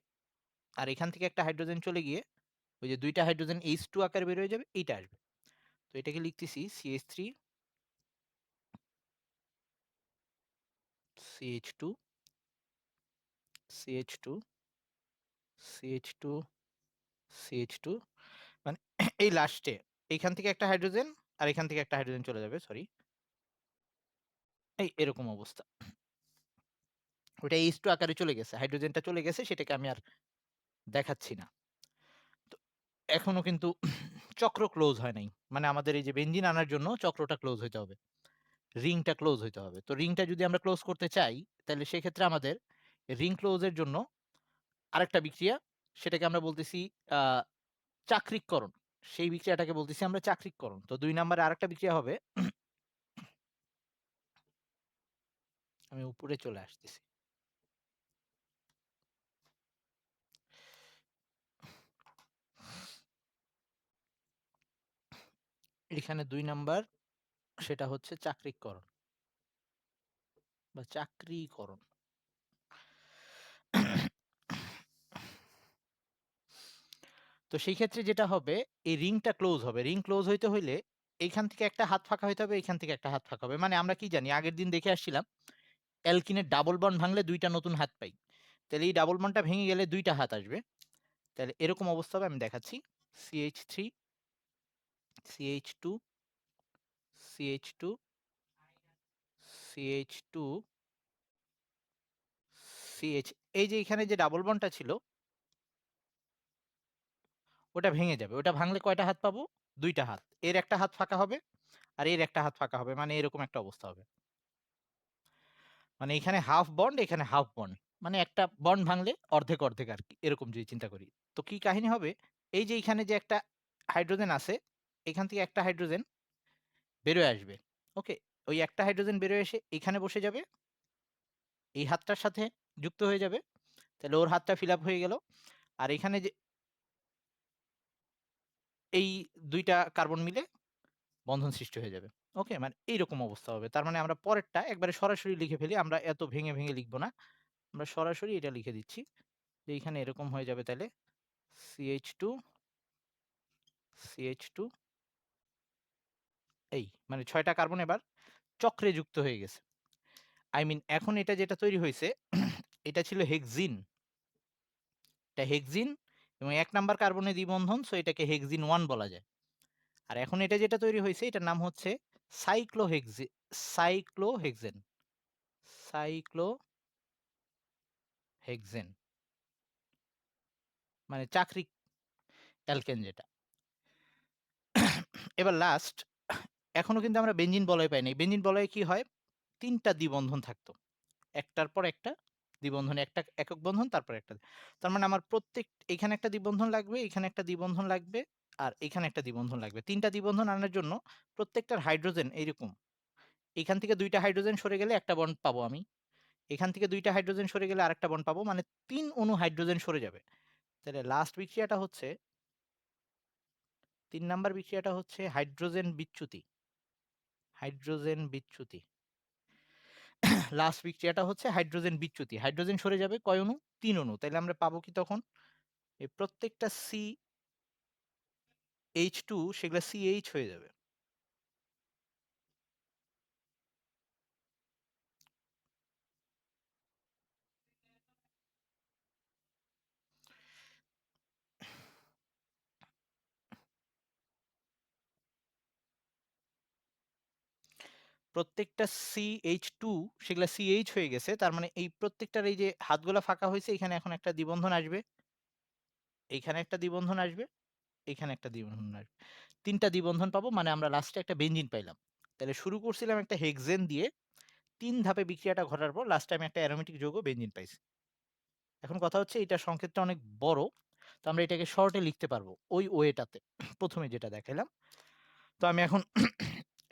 আর এখান থেকে একটা হাইড্রোজেন চলে গিয়ে, ওই যে ২ টা হাইড্রোজেন H2 আকারে বের হয়ে যাবে, এইটা আসবে। তো এটাকে লিখতেছি CH3 CH2 CH2 CH2 CH2, মানে এই লাস্টে এইখান থেকে একটা হাইড্রোজেন আর এখান থেকে একটা হাইড্রোজেন চলে যাবে, সরি। এই এরকম অবস্থা। ওইটা H2 আকারে চলে গেছে। হাইড্রোজেনটা চলে গেছে, সেটাকে আমি আর দেখাচ্ছি না। তো এখনো কিন্তু চক্র ক্লোজ হয় নাই। মানে আমাদের এই যে বেনজিন আনার জন্য চক্রটা ক্লোজ হইতে হবে। রিংটা ক্লোজ হইতে হবে। তো রিংটা যদি আমরা ক্লোজ করতে চাই, তাহলে সেক্ষেত্রে আমাদের রিং ক্লোজের জন্য আরেকটা বিক্রিয়া, সেটাকে আমরা বলতেছি আ চাক্রিককরণ। সেই বিক্রিয়াটাকে বলতেছি আমরা চাক্রিককরণ। তো ২ নাম্বারে আরেকটা বিক্রিয়া হবে। আমি উপরে চলে আসতেছি। এখানে ২ নাম্বার, সেটা হচ্ছে চাক্রিককরণ বা চাক্রিকরণ। তো সেই ক্ষেত্রে যেটা হবে, এই রিংটা ক্লোজ হবে। রিং ক্লোজ হইতে হইলে এইখান থেকে একটা হাত ফাঁকা হইতে হবে, এইখান থেকে একটা হাত ফাঁকা হবে। মানে আমরা কি জানি, আগের দিন দেখে আসছিলাম অ্যালকিনের ডাবল বন্ড ভাঙলে ২ টা নতুন হাত পাই। তাহলে এই ডাবল বন্ডটা ভেঙে গেলে ২ টা হাত আসবে। তাহলে এরকম অবস্থা হবে, আমি দেখাচ্ছি। CH3, CH2, CH2, CH2, CH, এই যে এখানে যে ডাবল বন্ডটা ছিল, ওটা ভেঙে যাবে। ওটা ভাঙলে কয়টা হাত পাবো? ২ টা হাত। এর একটা হাত ফাঁকা হবে আর এর একটা হাত ফাঁকা হবে। মানে এরকম একটা অবস্থা হবে। মানে এখানে হাফ বন্ড, এখানে হাফ বন্ড। মানে একটা বন্ড ভাঙলে অর্ধেক, অর্ধেক আরকি। এরকম যদি চিন্তা করি। তো কি কাহিনী হবে? এই যে এখানে যে একটা হাইড্রোজেন আছে, এখান থেকে একটা হাইড্রোজেন বেরোয় আসবে। ওকে? ওই একটা হাইড্রোজেন বেরোয় এসে এখানে বসে যাবে। এই হাতটার সাথে যুক্ত হয়ে যাবে। তাহলে ওর হাতটা ফিল আপ হয়ে গেল। আর এখানে যে এই ২ টা কার্বন মিলে বন্ধন সৃষ্টি হয়ে যাবে। ওকে? মানে এইরকম অবস্থা হবে। তার মানে আমরা পরেরটা একবারে সরাসরি লিখে ফেলি। আমরা এত ভেঙে, ভেঙে লিখব না। আমরা সরাসরি এটা লিখে দিচ্ছি। যে এইখানে এরকম হয়ে যাবে তাইলে CH2, CH2, এই মানে ৬ টা কার্বন এবার চক্রে যুক্ত হয়ে গেছে। I mean এখন এটা যেটা তৈরি হইছে, এটা ছিল হেক্সিন। এটা হেক্সিন এবং ১ নাম্বার কার্বনের দ্বিবন্ধন, সো এটাকে হেক্সিন 1 বলা যায়। আর এখন এটা যেটা তৈরি হইছে, এটার নাম হচ্ছে সাইক্লোহেক্সেন। সাইক্লোহেক্সেন মানে চাক্রিক অ্যালকেন যেটা। এবার লাস্ট, এখনো কিন্তু আমরা বেনজিন বলয় পাই নাই। বেনজিন বলয়ে কি হয়? ৩ টা দ্বিবন্ধন থাকতো। একটার পর একটা দ্বিবন্ধন, একটা একক বন্ধন, তারপর একটা। তার মানে আমার প্রত্যেক, এখানে একটা দ্বিবন্ধন লাগবে, এখানে একটা দ্বিবন্ধন লাগবে, আর এখানে একটা দ্বিবন্ধন লাগবে। ৩ টা দ্বিবন্ধন আনার জন্য প্রত্যেকটার হাইড্রোজেন এইরকম। এখান থেকে ২ টা হাইড্রোজেন সরে গেলে একটা বন্ড পাবো আমি। এখান থেকে ২ টা হাইড্রোজেন সরে গেলে আরেকটা বন্ড পাবো। মানে ৩ অণু হাইড্রোজেন সরে যাবে। তাহলে লাস্ট বিক্রিয়াটা হচ্ছে, ৩ নাম্বার বিক্রিয়াটা হচ্ছে হাইড্রোজেন বিচ্যুতি। হাইড্রোজেন বিচ্যুতি। লাস্ট বিক্রিয়াটা হচ্ছে হাইড্রোজেন বিচ্যুতি। হাইড্রোজেন সরে যাবে কয় অণু? ৩ অণু। তাইলে আমরা পাবো কি তখন? এই প্রত্যেকটা CH2 সেগুলা CH হয়ে যাবে। প্রত্যেকটা CH2 সেগুলা CH হয়ে গেছে। তার মানে এই প্রত্যেকটার এই যে হাতগুলা ফাঁকা হইছে, এখানে এখন একটা দ্বিবন্ধন আসবে, এইখানে একটা দ্বিবন্ধন আসবে, এইখানে একটা দ্বিবন্ধন আসবে। ৩ টা দ্বিবন্ধন পাবো, মানে আমরা লাস্টে একটা বেনজিন পাইলাম। তাহলে শুরু করছিলাম একটা হেক্সেন দিয়ে, ৩ ধাপে বিক্রিয়াটা ঘটার পর লাস্টে আমি একটা অ্যারোমেটিক যৌগ বেনজিন পাইছি। এখন কথা হচ্ছে এটার সংকেতটা অনেক বড়। তো আমরা এটাকে শর্টে লিখতে পারবো ওই ওয়েটাতে। ১ম এ যেটা দেখাইলাম। তো আমি এখন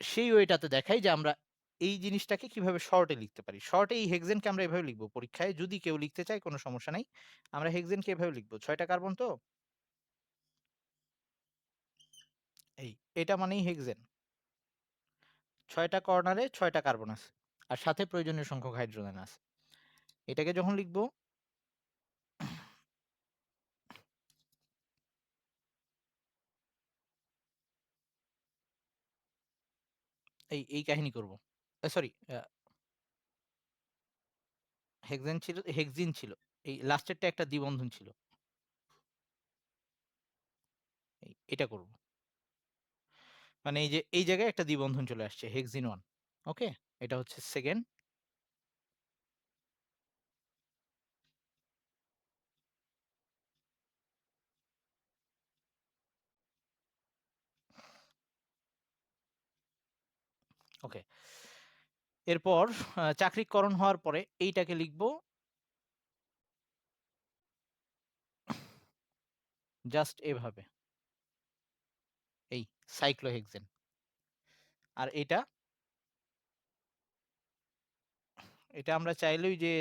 সেই ওয়েটাতে দেখাই যে আমরা এই জিনিসটাকে কিভাবে শর্টে লিখতে পারি। শর্টে এই হেক্সেনকে আমরা এভাবে লিখব পরীক্ষায়। যদি কেউ লিখতে চায় কোনো সমস্যা নাই। আমরা হেক্সেনকে এভাবে লিখব। ৬ টা কার্বন তো? এই, এটা মানেই হেক্সেন। ৬ টা কর্নারে ৬ টা কার্বন আছে। আর সাথে প্রয়োজনীয় সংখ্যক হাইড্রোজেন আছে। এটাকে যখন লিখব, এই কাহিনী করব। সরি, হেক্সিন ছিল। এই লাস্টেরটা একটা দ্বিবন্ধন ছিল। এটা করব। মানে এই যে এই জায়গায় একটা দ্বিবন্ধন চলে আসছে হেক্সিন 1। ওকে? এটা হচ্ছে 2nd। ওকে। এরপর চাকরিকরণ হওয়ার পরে এইটাকে লিখব জাস্ট এভাবে, এই সাইক্লোহেক্সেন। আর এটা আমরা চাইলেই যে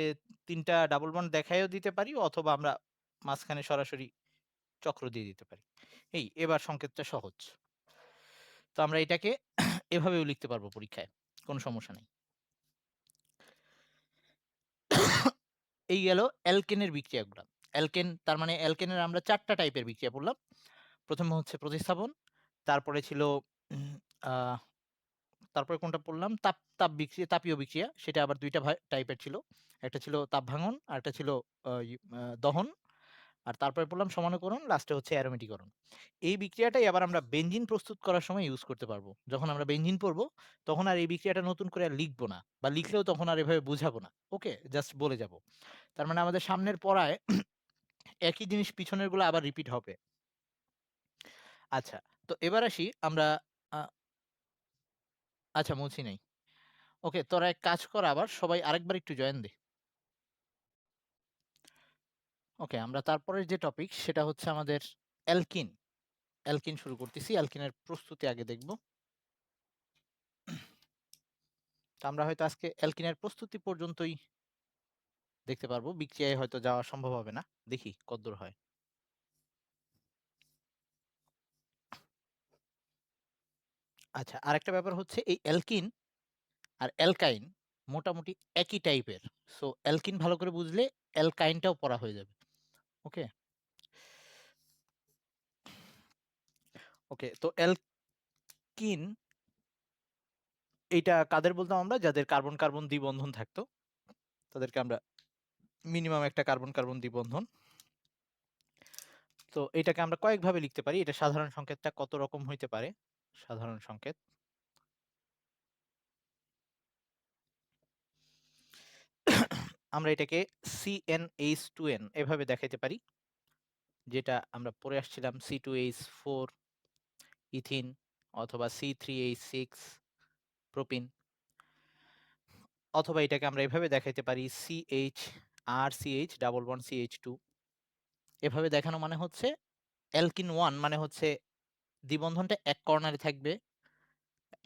৩ টা ডাবল বন্ড দেখাইও দিতে পারি, অথবা আমরা মাঝখানে সরাসরি চক্র দিয়ে দিতে পারি। এবার সংকেতটা সহজ। তো আমরা এটাকে এভাবেও লিখতে পারবো পরীক্ষায়, কোনো সমস্যা নেই। এই গেল অ্যালকেনের বিক্রিয়াগুলা। অ্যালকেন তার মানে অ্যালকেনের আমরা ৪ টা টাইপের বিক্রিয়া পড়লাম। ১ম হচ্ছে প্রতিস্থাপন, তারপরে ছিল উম আ তারপরে কোনটা পড়লাম? তাপীয় বিক্রিয়া। সেটা আবার ২ টা টাইপের ছিল। একটা ছিল তাপ ভাঙন, আরেকটা ছিল দহন। আর তারপরে পড়লাম সমানুকরণ, লাস্টে হচ্ছে অ্যারোমেটিকরণ। এই বিক্রিয়াটাই আবার আমরা বেনজিন প্রস্তুত করার সময় ইউজ করতে পারবো। যখন আমরা বেনজিন পড়বো, তখন আর এই বিক্রিয়াটা নতুন করে আর লিখবো না। বা লিখলেও তখন আর এভাবে বুঝাবো না। ওকে? জাস্ট বলে যাবো। তার মানে আমাদের সামনের পড়ায় একই জিনিস পিছনের গুলো আবার রিপিট হবে। আচ্ছা, তো এবার আসি আমরা আ আচ্ছা, মুছি নাই। ওকে, তোরা এক কাজ কর, আবার সবাই আরেকবার একটু জয়েন দে। ওকে, আমরা তারপরের যে টপিক সেটা হচ্ছে আমাদের অ্যালকিন। অ্যালকিন শুরু করতেছি। অ্যালকিনের প্রস্তুতি আগে দেখব। তো আমরা হয়তো আজকে অ্যালকিনের প্রস্তুতি পর্যন্তই দেখতে পারবো। বিক্রিয়ায় হয়তো যাওয়া সম্ভব হবে না। দেখি কতদূর হয়। আচ্ছা, আরেকটা ব্যাপার হচ্ছে এই অ্যালকিন আর অ্যালকাইন মোটামুটি একই টাইপের। সো অ্যালকিন ভালো করে বুঝলে অ্যালকাইনটাও পড়া হয়ে যাবে। ওকে? ওকে, তো অ্যালকিন এইটা কাদের বলতাম আমরা? যাদের কার্বন কার্বন দ্বিবন্ধন থাকতো, তাদেরকে আমরা মিনিমাম একটা কার্বন কার্বন দ্বিবন্ধন। তো এটাকে আমরা কয়েকভাবে লিখতে পারি। এটা সাধারণ সংকেতটা কত রকম হইতে পারে? সাধারণ সংকেত। আমরা এটাকে CnH2n এভাবে দেখাইতে পারি। যেটা আমরা পড়ে আসছিলাম C2H4 ইথিন, অথবা C3H6 প্রোপিন। অথবা এটাকে আমরা এভাবে দেখাইতে পারি CH ডাবল বন্ড CH2। এভাবে দেখানো মানে হচ্ছে অ্যালকিন 1 মানে হচ্ছে দ্বিবন্ধনটা এক কর্নারে থাকবে,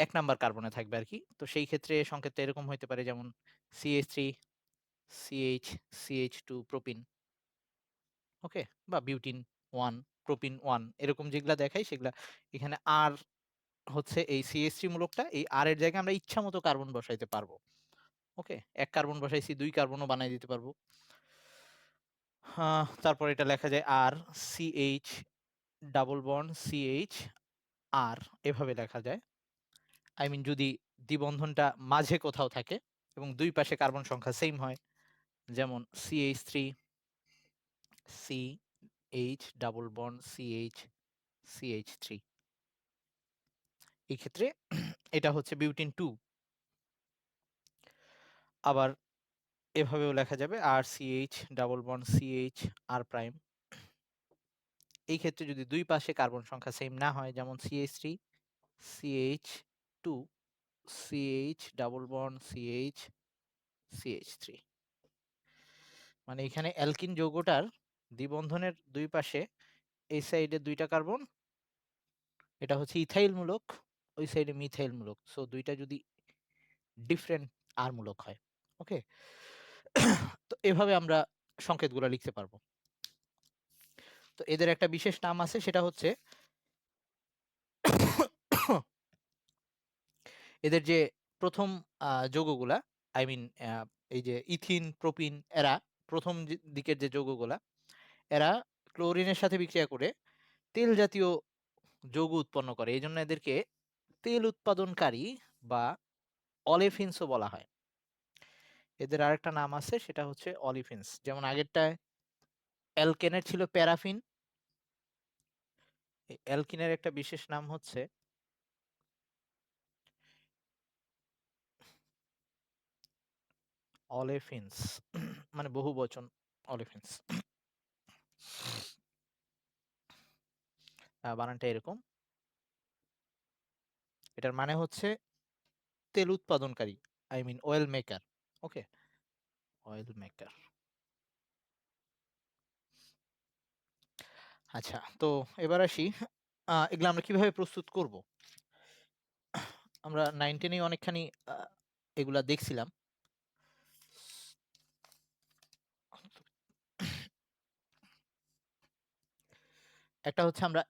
১ নাম্বার কার্বনে থাকবে আরকি। তো সেই ক্ষেত্রে সংকেতটা এরকম হইতে পারে, যেমন CH3 CH CH2 প্রোপিন। ওকে? বা বিউটিন 1 প্রোপিন 1 এরকম যেগুলা দেখাই সেগুলা। এখানে আর হচ্ছে এই CH3 মূলকটা, এই আর এর জায়গায় আমরা ইচ্ছামত কার্বন বসাইতে পারবো। ওকে? ১ কার্বন বসাইছি, ২ কার্বনও বানায় দিতে পারবো। তারপর এটা লেখা যায় আর CH ডাবল বন্ড CH আর এভাবে লেখা যায়। আই মিন যদি দ্বিবন্ধনটা মাঝে কোথাও থাকে এবং ২ পাশে কার্বন সংখ্যা সেম হয়, যেমন CH3 CH double bond CH CH3। এই ক্ষেত্রে এটা হচ্ছে বিউটিন 2। আবার এভাবেও লেখা যাবে RCH ডাবল বন্ড CH আর প্রাইম। এই ক্ষেত্রে যদি ২ পাশে কার্বন সংখ্যা সেম না হয়, যেমন CH3 CH2 CH double bond CH CH3। মানে এখানে অ্যালকিন যৌগটার দ্বিবন্ধনের ২ পাশে এই সাইডে ২ টা কার্বন, এটা হচ্ছে ইথাইল মূলক, ওই সাইডে মিথাইল মূলক। সো ২ টা যদি ডিফারেন্ট আর মূলক হয়। ওকে? তো এভাবে আমরা সংকেতগুলা লিখতে পারবো। তো এদের একটা বিশেষ নাম আছে, সেটা হচ্ছে এদের যে ১ম যৌগগুলা, আই মিন এই যে ইথিন, প্রোপিন, এরা ১ম দিকের যে যৌগগুলা, এরা ক্লোরিনের সাথে বিক্রিয়া করে তেল জাতীয় যৌগ উৎপন্ন করে। এজন্য এদেরকে তেল উৎপাদনকারী বা অলেফিনসও বলা হয়। এদের আরেকটা নাম আছে, সেটা হচ্ছে অলিফিনস। যেমন আগেরটায় অ্যালকেনের ছিল প্যারাফিন। এই অ্যালকিনের একটা বিশেষ নাম হচ্ছে অলেফিনস। মানে বহুবচন অলেফিনস। বানানটা এরকম। এটার মানে হচ্ছে তেল উৎপাদনকারী। I mean oil maker. Okay, oil maker. আচ্ছা, তো এবার আসি এগুলো আমরা কিভাবে প্রস্তুত করব। আমরা 9-10 অনেকখানি এগুলা দেখছিলাম। একটা হচ্ছে আমরা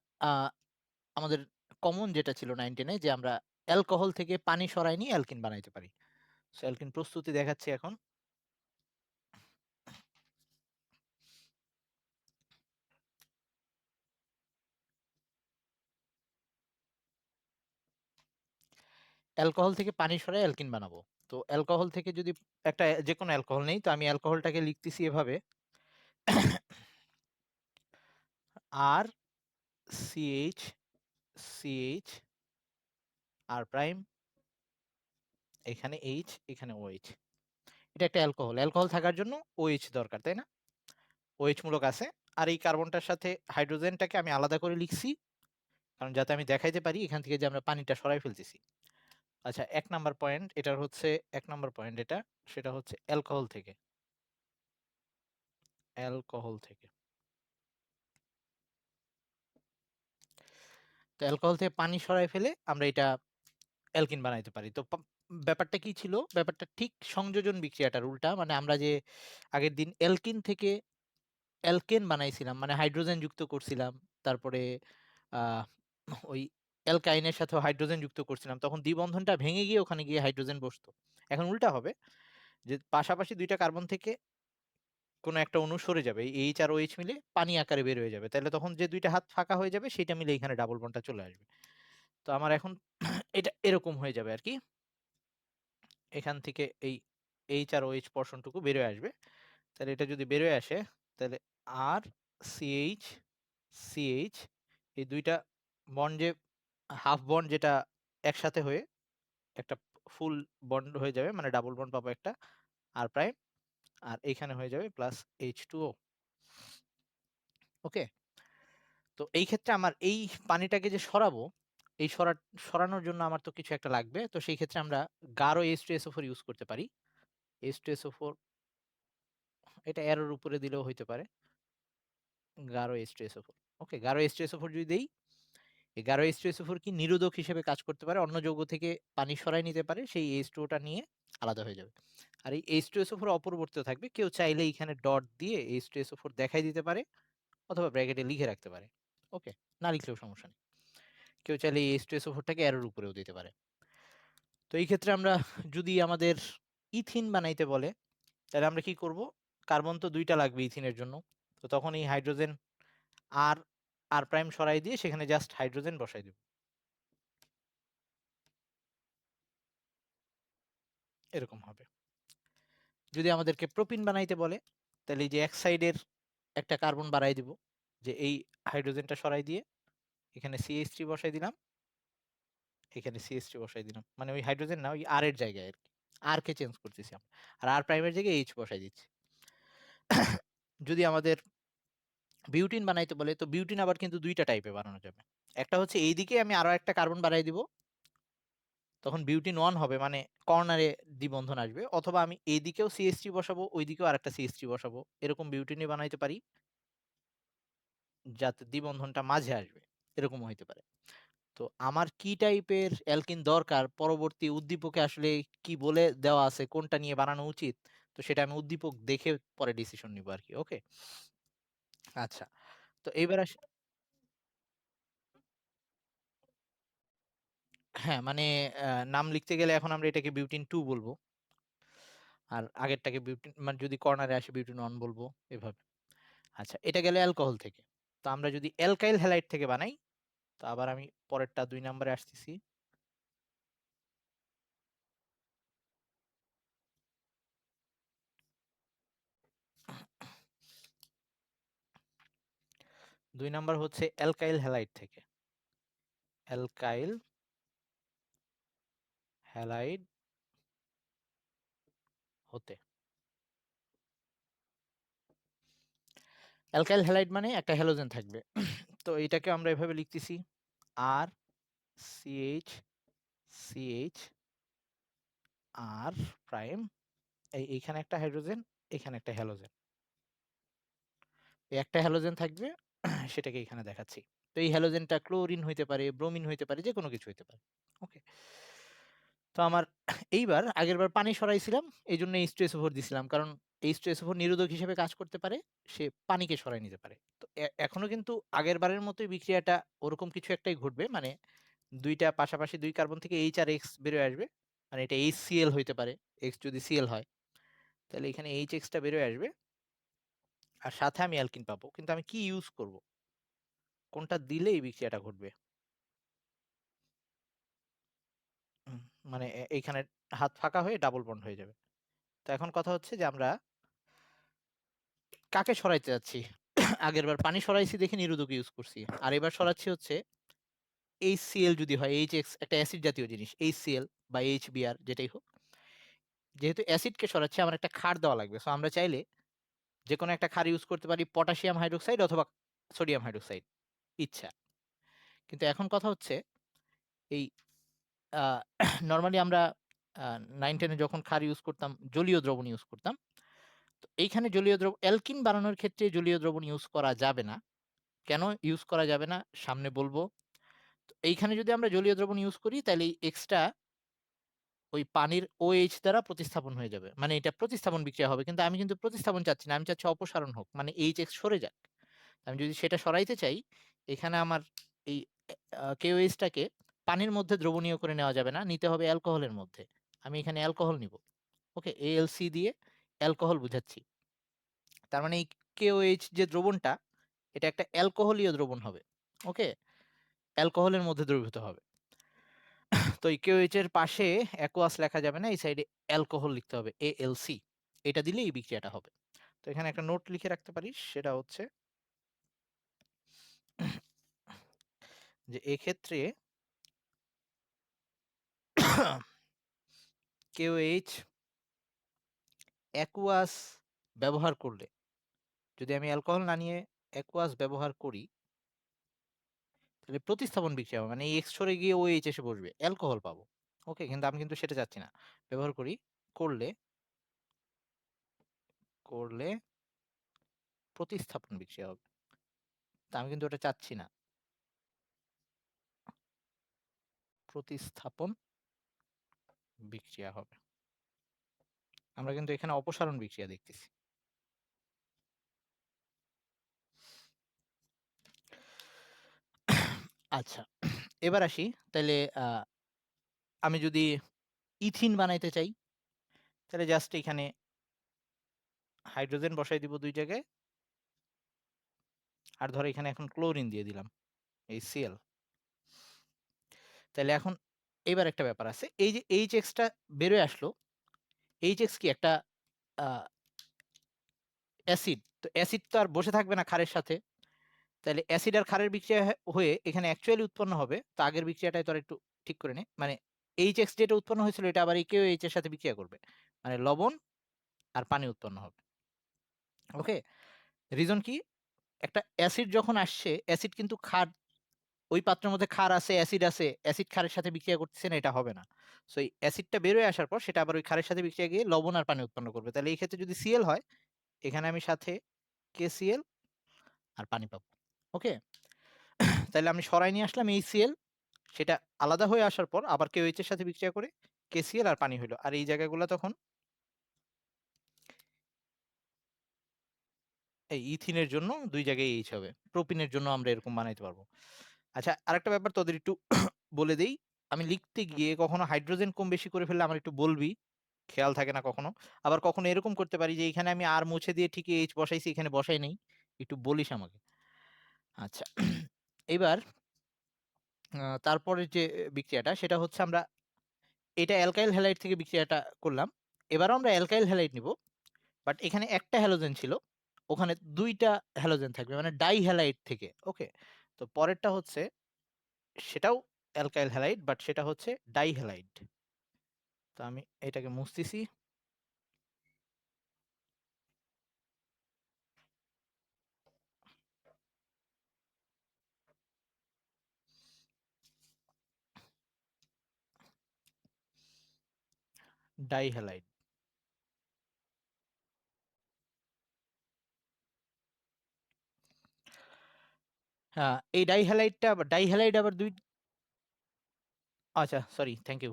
আমাদের কমন যেটা ছিল 9-10 যে আমরা অ্যালকোহল থেকে পানি সরাই নিয়ে অ্যালকিন বানাইতে পারি। সো অ্যালকিন প্রস্তুতি দেখাচ্ছি এখন। অ্যালকোহল থেকে পানি সরাই অ্যালকিন বানাবো। তো অ্যালকোহল থেকে যদি একটা যেকোনো অ্যালকোহল নেই, তো আমি অ্যালকোহলটাকে লিখতেছি এভাবে আর সিএইচ সিএইচ আর প্রাইম, এখানে এইচ, এখানে ওএইচ। এটা একটা অ্যালকোহল। অ্যালকোহল থাকার জন্য ওএইচ দরকার, তাই না? ওএইচ মূলক আছে। আর এই কার্বনটার সাথে হাইড্রোজেনটাকে আমি আলাদা করে লিখছি, কারণ যাতে আমি দেখাইতে পারি এখান থেকে যে আমরা পানিটা সরাই ফেলতেছি। আচ্ছা, 1 নাম্বার পয়েন্ট এটার হচ্ছে, 1 নাম্বার পয়েন্ট এটা, সেটা হচ্ছে অ্যালকোহল থেকে, অ্যালকোহল থেকে। তো অ্যালকোহল থেকে পানি সরাই ফেলে আমরা এটা অ্যালকিন বানাইতে পারি। তো ব্যাপারটা কি ছিল? ব্যাপারটা ঠিক সংযোজন বিক্রিয়াটার উল্টা। মানে আমরা যে আগের দিন অ্যালকিন থেকে অ্যালকেন বানাইছিলাম, মানে হাইড্রোজেন যুক্ত করছিলাম, তারপরে আহ, ওই অ্যালকাইনের সাথে হাইড্রোজেন যুক্ত করছিলাম, তখন দ্বিবন্ধনটা ভেঙে গিয়ে ওখানে গিয়ে হাইড্রোজেন বসতো। এখন উল্টা হবে, যে পাশাপাশি দুইটা কার্বন থেকে কোনো একটা অণু সরে যাবে, এইচ আর ওএইচ মিলে পানি আকারে বের হয়ে যাবে, তাহলে তখন যে দুইটা হাত ফাঁকা হয়ে যাবে সেটা মিলে এখানে ডাবল বন্ডটা চলে আসবে। তো আমার এখন এটা এরকম হয়ে যাবে আর কি। এখান থেকে এই এইচ আর ওএইচ পোর্শনটুকু বের হয়ে আসবে। তাহলে এটা যদি বের হয়ে আসে, তাহলে আর সিএইচ সিএইচ, এই দুইটা বন্ড যে হাফ বন্ড যেটা একসাথে হয়ে একটা ফুল বন্ড হয়ে যাবে, মানে ডাবল বন্ড পাবো একটা, আর প্রাইম, আর এইখানে হয়ে যাবে প্লাস H2O। ওকে, তো এই ক্ষেত্রে আমার এই পানিটাকে যে সরাবো, এই সরানোর জন্য আমার তো কিছু একটা লাগবে। তো সেই ক্ষেত্রে আমরা গাঢ় H2SO4 ইউজ করতে পারি। H2SO4, এটা এরোর উপরে দিলেও হইতে পারে, গাঢ় H2SO4। ওকে, গাঢ় H2SO4 যদি দেই, এই গাঢ় H2SO4 কি নিরোধক হিসেবে কাজ করতে পারে, অন্য যৌগ থেকে পানি সরাই নিতে পারে, সেই H2O টা নিয়ে আলাদা হয়ে যাবে। আর এই H2SO4 অপরিবর্তিত থাকবে। কেউ চাইলে এখানে ডট দিয়ে H2SO4 দেখাই দিতে পারে, অথবা ব্র্যাকেটে লিখে রাখতে পারে। ওকে, না লিখলেও সমস্যা নেই। কেউ চাইলে এই H2SO4টাকে অ্যারোর উপরেও দিতে পারে। তো এই ক্ষেত্রে আমরা যদি আমাদের ইথিন বানাইতে বলে, তাহলে আমরা কি করব? কার্বন তো দুইটা লাগবে ইথিনের জন্য। তো তখন এই হাইড্রোজেন আর আর প্রাইম সরাই দিয়ে সেখানে জাস্ট হাইড্রোজেন বসাই দেব, এরকম হবে। যদি আমাদেরকে প্রোপিন বানাইতে বলে, তাহলে এই যে এক সাইডের একটা কার্বন বাড়াই দিব, যে এই হাইড্রোজেনটা সরাই দিয়ে এখানে CH3 বসাই দিলাম, এখানে CH3 বসাই দিলাম, মানে ওই হাইড্রোজেন না, ওই আর এর জায়গায় আর কি, আর কে চেঞ্জ করতেছি আমরা, আর আর প্রাইমের জায়গায় এইচ বসাই দিচ্ছি। যদি আমাদের বিউটিন বানাইতে বলে, তো বিউটিন আবার কিন্তু দুইটা টাইপে বানানো যাবে। একটা হচ্ছে এইদিকে আমি আরো একটা কার্বন বাড়াই দিব, তখন বিউটিন ওয়ান হবে, মানে কর্নারে দ্বিবন্ধন আসবে, অথবা আমি এইদিকেও CH3 বসাবো, ওইদিকেও আরেকটা CH3 বসাবো, এরকম বিউটিনই বানাইতে পারি, যাতে দ্বিবন্ধনটা মাঝে আসবে, এরকম হইতে পারে। তো আমার কি টাইপের অ্যালকিন দরকার, পরবর্তী উদ্দীপকে আসলে কি বলে দেওয়া আছে, কোনটা নিয়ে বানানো উচিত, তো সেটা আমি উদ্দীপক দেখে পরে ডিসিশন নিব আর কি। ওকে, আচ্ছা, তো এইবার আসি। হ্যাঁ, মানে নাম লিখতে গেলে এখন আমরা এটাকে বিউটিন 2 বলবো, আর আগেরটাকে বিউটিন, মানে যদি কর্নারে আসে বিউটিন 1 বলবো, এভাবে। আচ্ছা, এটা গেলে অ্যালকোহল থেকে। তো আমরা যদি অ্যালকাইল হ্যালাইড থেকে বানাই, তো আবার আমি পরেরটা 2 নম্বরে আসতেছি। 2 নাম্বার হচ্ছে অ্যালকাইল হ্যালাইড থেকে, অ্যালকাইল হ্যালাইড হতে। অ্যালকাইল হ্যালাইড মানে একটা হ্যালোজেন থাকবে। তো এটাকে আমরা এভাবে লিখতেছি, আর সিএইচ সিএইচ আর প্রাইম, এইখানে একটা হাইড্রোজেন, এখানে একটা হ্যালোজেন। এই একটা হ্যালোজেন থাকবে, সেটাকে এখানে দেখাচ্ছি। তো এই হ্যালোজেনটা ক্লোরিন হইতে পারে, ব্রোমিন হইতে পারে, যে কোনো কিছু হইতে পারে। ওকে, তো আমার এইবার আগেরবার পানি সরাইছিলাম, এই জন্য H2SO4 দিছিলাম, কারণ H2SO4 নিরোধক হিসেবে কাজ করতে পারে, সে পানিকে সরাই নিতে পারে। তো এখনো কিন্তু আগের বারের মতোই বিক্রিয়াটা ওরকম কিছু একটাই ঘটবে, মানে দুইটা পাশাপাশি দুই কার্বন থেকে H আর X বেরোয় আসবে, মানে এটা HCl হইতে পারে, X যদি Cl হয় তাহলে এখানে HX টা বেরোয় আসবে, আর সাথে আমি অ্যালকিন পাবো। কিন্তু আমি কি ইউজ করব, কোনটা দিলে এই বিক্রিয়াটা ঘটবে? উম, মানে এইখানে হাত ফাঁকা হয়ে ডাবল বন্ড হয়ে যাবে। তো এখন কথা হচ্ছে যে আমরা কাকে সরাইতে যাচ্ছি? আগের বার পানি সরাইছি দেখে নিরোধক ইউজ করছি, আর এবার সরাচ্ছি হচ্ছে HCl যদি হয়, HX একটা অ্যাসিড জাতীয় জিনিস, HCl বা HBr যেটাই হোক, যেহেতু অ্যাসিডকে সরাচ্ছি আমার একটা ক্ষার দেওয়া লাগবে। সো আমরা চাইলে যে কোনো একটা ক্ষার ইউজ করতে পারি, পটাশিয়াম হাইড্রোক্সাইড অথবা সোডিয়াম হাইড্রোক্সাইড, ইচ্ছা। কিন্তু এখন কথা হচ্ছে এই নর্মালি আমরা 9-10-এ যখন ক্ষার ইউজ করতাম, জলীয় দ্রবণ ইউজ করতাম। তো এইখানে জলীয় দ্রবণ, অ্যালকিন বানানোর ক্ষেত্রে জলীয় দ্রবণ ইউজ করা যাবে না। কেন ইউজ করা যাবে না সামনে বলবো। তো এইখানে যদি আমরা জলীয় দ্রবণ ইউজ করি তাহলে এই এক্সট্রা ওই পানির OH দ্বারা প্রতিস্থাপন হয়ে যাবে, মানে এটা প্রতিস্থাপন বিক্রিয়া হবে। কিন্তু আমি কিন্তু প্রতিস্থাপন চাচ্ছি না, আমি চাচ্ছি অপসারণ হোক, মানে HX সরে যাক। আমি যদি সেটা সরাইতে চাই, এখানে আমার এই KOH-টাকে পানির মধ্যে দ্রবণীয় করে নেওয়া যাবে না, নিতে হবে অ্যালকোহলের মধ্যে। আমি এখানে অ্যালকোহল নিব। ওকে, ALC দিয়ে অ্যালকোহল বুঝাচ্ছি। তার মানে এই KOH যে দ্রবণটা, এটা একটা অ্যালকোহলীয় দ্রবণ হবে। ওকে, অ্যালকোহলের মধ্যে দ্রবীভূত হবে। তো এই KOH এর পাশে অ্যাকোয়াস লেখা যাবে না, এই সাইডে অ্যালকোহল লিখতে হবে, ALC। এটা দিলে এই বিক্রিয়াটা হবে। তো এখানে একটা নোট লিখে রাখতে পারিস, সেটা হচ্ছে যে এক্ষেত্রে KOH অ্যাকুয়াস ব্যবহার করলে, যদি আমি অ্যালকোহল না নিয়ে অ্যাকুয়াস ব্যবহার করি, তাহলে প্রতিস্থাপন বিক্রিয়া হবে, মানে এই এক্স সরে গিয়ে OH এসে বসবে, অ্যালকোহল পাবো। ওকে, কিন্তু আমি কিন্তু সেটা চাচ্ছি না। ব্যবহার করি, করলে করলে প্রতিস্থাপন বিক্রিয়া হবে, তা আমি কিন্তু ওটা চাচ্ছি না। প্রতিস্থাপন বিক্রিয়া হবে, আমরা কিন্তু এখানে অপসারণ বিক্রিয়া দেখতেছি। আচ্ছা, এবার আসি তাহলে, আমি যদি ইথিন বানাইতে চাই, তাহলে জাস্ট এখানে হাইড্রোজেন বসাই দিব দুই জায়গায়, আর ধরো এখানে এখন ক্লোরিন দিয়ে দিলাম, HCl। তাহলে এখন এবার একটা ব্যাপার আছে, এই যে HX-টা বেরোয় আসলো, HX কি একটা অ্যাসিড, তো অ্যাসিড তো আর বসে থাকবে না ক্ষারের সাথে, তাহলে অ্যাসিড আর ক্ষারের বিক্রিয়া হয়ে এখানে অ্যাকচুয়ালি উৎপন্ন হবে। তো আগের বিক্রিয়াটাই তো আর একটু ঠিক করে নে, মানে HX যেটা উৎপন্ন হয়েছিল এটা আবার এই KOH এর সাথে বিক্রিয়া করবে, মানে লবণ আর পানি উৎপন্ন হবে। ওকে, রিজন কি? একটা অ্যাসিড যখন আসছে, অ্যাসিড কিন্তু ক্ষার, ওই পাত্রের মধ্যে ক্ষার আছে, অ্যাসিড আছে, অ্যাসিড ক্ষারের সাথে বিক্রিয়া করতেছে না, এটা হবে না। সো এই অ্যাসিডটা বেরোয় আসার পর সেটা আবার ওই ক্ষারের সাথে বিক্রিয়া গিয়ে লবণ আর পানি উৎপন্ন করবে। তাহলে এই ক্ষেত্রে যদি Cl হয়, এখানে আমি সাথে KCl আর পানি পাবো। ওকে, তাহলে আমি সরাই নিয়ে আসলাম HCl, সেটা আলাদা হয়ে আসার পর আবার KOH এর সাথে বিক্রিয়া করে KCl আর পানি হলো। আর এই জায়গাগুলো তখন এই ইথিনের জন্য দুই জায়গায় H হবে, প্রোপিনের জন্য আমরা এরকম বানাইতে পারবো। আচ্ছা, আরেকটা ব্যাপার তোদের একটু বলে দেই, আমি লিখতে গিয়ে কখনো হাইড্রোজেন কম বেশি করে ফেললে আমার একটু বলবি, খেয়াল থাকে না কখনো। আবার কখনো এরকম করতে পারি যে এখানে আমি আর মুছে দিয়ে ঠিকই H বসাইছি, এখানে বসাই নেই, একটু বলিস আমাকে। আচ্ছা, এবার তারপরে যে বিক্রিয়াটা, সেটা হচ্ছে আমরা এটা অ্যালকাইল হ্যালাইড থেকে বিক্রিয়াটা করলাম। এবারও আমরা অ্যালকাইল হ্যালাইড নিব, বাট এখানে একটা হ্যালোজেন ছিল, ওখানে দুইটা হ্যালোজেন থাকবে, মানে ডাই হ্যালাইড থেকে। ওকে, তো পরেরটা হচ্ছে সেটাও অ্যালকাইল হ্যালাইড, বাট সেটা হচ্ছে ডাই হ্যালাইড। তো আমি এটাকে মুছতেছি। ডাইহ্যালাইড। হ্যাঁ, এই ডাইহ্যালাইড আবার আচ্ছা সরি, থ্যাংক ইউ।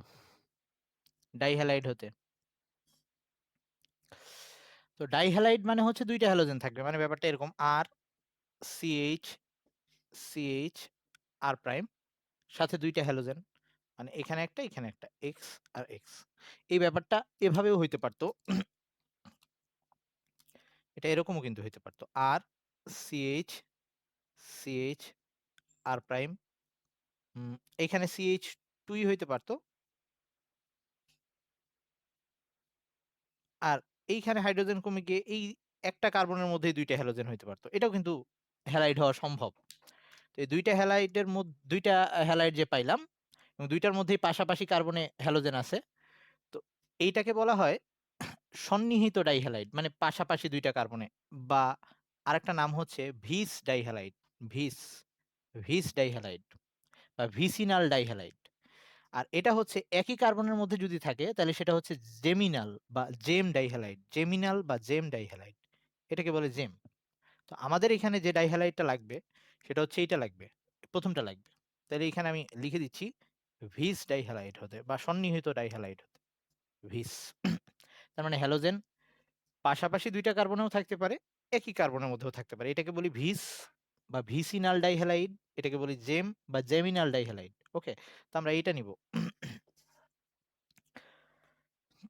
ডাইহ্যালাইড হতে। তো ডাইহ্যালাইড মানে হচ্ছে ২ টা হ্যালোজেন থাকবে। মানে ব্যাপারটা এরকম CH, CH, R' সাথে ২ টা হ্যালোজেন। মানে এখানে একটা, এখানে একটা, X আর X। এই ব্যাপারটা এভাবেও হইতে পারত। এটা এরকমও কিন্তু হইতে পারত। CH, CH, R', এখানে CH2 হইতে পারত। আর এইখানে হাইড্রোজেন কমে গিয়ে এই একটা কার্বনের মধ্যেই ২ টা হ্যালোজেন হইতে পারত। এটাও কিন্তু হ্যালাইড হওয়া সম্ভব। তো এই ২ টা হ্যালাইডের ২ টা হ্যালাইড যে পাইলাম এবং ২ টার মধ্যেই পাশাপাশি কার্বনে হ্যালোজেন আছে। তো এইটাকে বলা হয় সন্নিহিত ডাইহ্যালাইড, মানে পাশাপাশি ২ টা কার্বনে, বা আরেকটা নাম হচ্ছে ভিস ডাইহ্যালাইড, ভিস, ভিস ডাইহ্যালাইড বা ভিসিনাল ডাইহ্যালাইড। আর এটা হচ্ছে একই কার্বনের মধ্যে যদি থাকে তাহলে সেটা হচ্ছে জেমিনাল বা জেম ডাইহ্যালাইড, জেমিনাল বা জেম ডাইহ্যালাইড। এটাকে বলে জেম। তো আমাদের এখানে যে ডাইহ্যালাইডটা লাগবে সেটা হচ্ছে এইটা লাগবে, প্রথমটা লাগবে। তাহলে এখানে আমি লিখে দিচ্ছি ভিস ডাইহ্যালাইড হতে বা সন্নিহিত ডাইহ্যালাইড হতে, ভিস। তার মানে হ্যালোজেন পাশাপাশি ২ টা কার্বনেও থাকতে পারে, একই কার্বনের মধ্যেও থাকতে পারে। এটাকে বলি ভিস বা ভিসিনাল ডাইহ্যালাইড, এটাকে বলি জেম বা জেমিনাল ডাইহ্যালাইড। ওকে? তো আমরা এইটা নিব।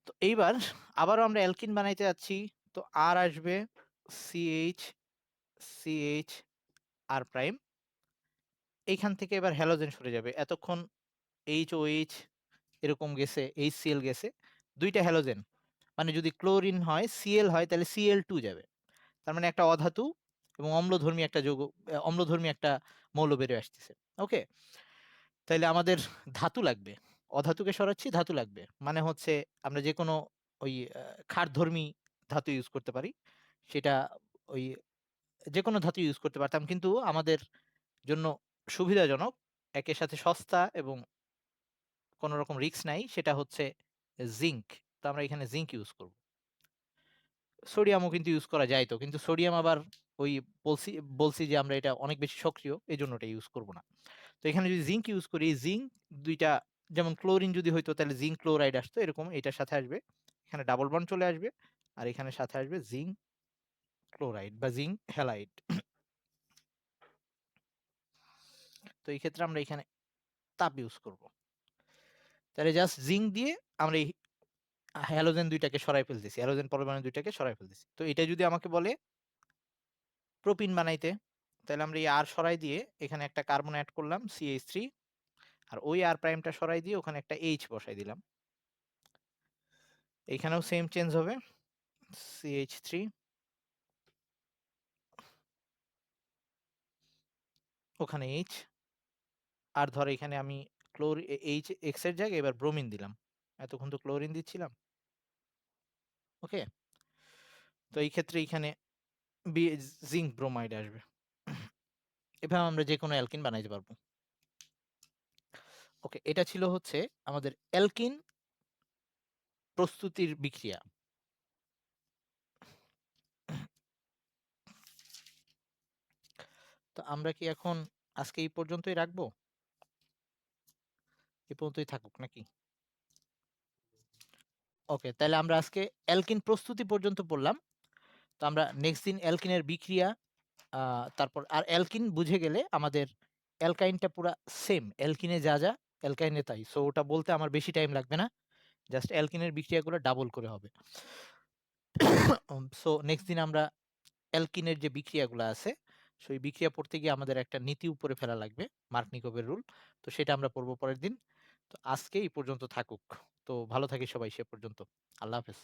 তো এইবার আবারও আমরা অ্যালকিন বানাইতে যাচ্ছি। তো আর আসবে CH, CH, R'। এইখান থেকে এবার হ্যালোজেন সরে যাবে। এতক্ষণ HOH এরকম গেছে, HCl গেছে। ২ টা হ্যালোজেন। মানে যদি ক্লোরিন হয়, Cl হয় তাহলে Cl2 যাবে। তার মানে একটা অধাতু এবং অম্লধর্মী একটা যৌগ, অম্লধর্মী একটা মৌল বের হয়ে আসতেছে। ওকে? তাইলে আমাদের ধাতু লাগবে। অধাতুকে সরাচ্ছি, ধাতু লাগবে। মানে হচ্ছে আমরা যেকোনো ওই ক্ষারধর্মী ধাতু ইউজ করতে পারি। সেটা ওই যেকোনো ধাতু ইউজ করতে পারতাম। কিন্তু আমাদের জন্য সুবিধাজনক, একের সাথে সস্তা এবং কোনো রকম রিস্ক নাই, সেটা হচ্ছে জিংক। তো আমরা এখানে জিংক ইউজ করব। সোডিয়ামও কিন্তু ইউজ করা যাইত। কিন্তু সোডিয়াম আবার ওই বলছি বলছি যে আমরা এটা অনেক বেশি সক্রিয়, এজন্য এটা ইউজ করব না। তো এখানে যদি জিংক ইউজ করি, জিংক ২ টা, যেমন ক্লোরিন যদি হইতো তাহলে জিংক ক্লোরাইড আসতো, এরকম এটার সাথে আসবে। এখানে ডাবল বন্ড চলে আসবে আর এখানে সাথে আসবে জিংক ক্লোরাইড বা জিংক হ্যালাইড। তো এই ক্ষেত্রে আমরা এখানে তাপ ইউজ করব। তাহলে জাস্ট জিংক দিয়ে আমরা এই হ্যালোজেন ২ টাকে সরাই ফেলতেছি। হ্যালোজেন পরমাণু ২ টাকে সরাই ফেলতেছি। তো এটা যদি আমাকে বলে প্রোপিন বানাইতে, তাহলে আমরা এই আর সরাই দিয়ে এখানে একটা কার্বন এড করলাম CH3, আর ওই আর প্রাইমটা সরাই দিয়ে ওখানে একটা H বসাই দিলাম। এখানেও সেম চেঞ্জ হবে, CH3, ওখানে H, আর ধর এখানে আমি H X এর জায়গায় এবার ব্রোমিন দিলাম। এতক্ষণ তো ক্লোরিন দিচ্ছিলাম। ওকে? তো এই ক্ষেত্রে এখানে জিংক ব্রোমাইড আসবে। এভাবে আমরা যেকোনো অ্যালকিন বানাইতে পারবো। ওকে, এটা ছিল হচ্ছে আমাদের অ্যালকিন প্রস্তুতির বিক্রিয়া। তো আমরা কি এখন আজকে এই পর্যন্তই রাখবো? এই পর্যন্তই থাকুক নাকি? ওকে, তাহলে আমরা আজকে অ্যালকিন প্রস্তুতি পর্যন্ত পড়লাম। তো আমরা নেক্সট দিন অ্যালকিনের বিক্রিয়া, তারপর আর অ্যালকিন বুঝে গেলে আমাদের অ্যালকাইনটা পুরা সেম। অ্যালকিনে যা, যা অ্যালকাইনে তাই। সো ওটা বলতে আমার বেশি টাইম লাগবে না। জাস্ট অ্যালকিনের বিক্রিয়াগুলো ডাবল করে হবে। সো নেক্সট দিন আমরা অ্যালকিনের যে বিক্রিয়াগুলো আছে, সেই বিক্রিয়া পড়তে গিয়ে আমাদের একটা নীতি উপরে ফেলা লাগবে, মার্কনিকোভের রুল। তো সেটা আমরা পড়বো পরের দিন। তো আজকে এই পর্যন্ত থাকুক। তো ভালো থাকি সবাই সে পর্যন্ত। আল্লাহ হাফেজ।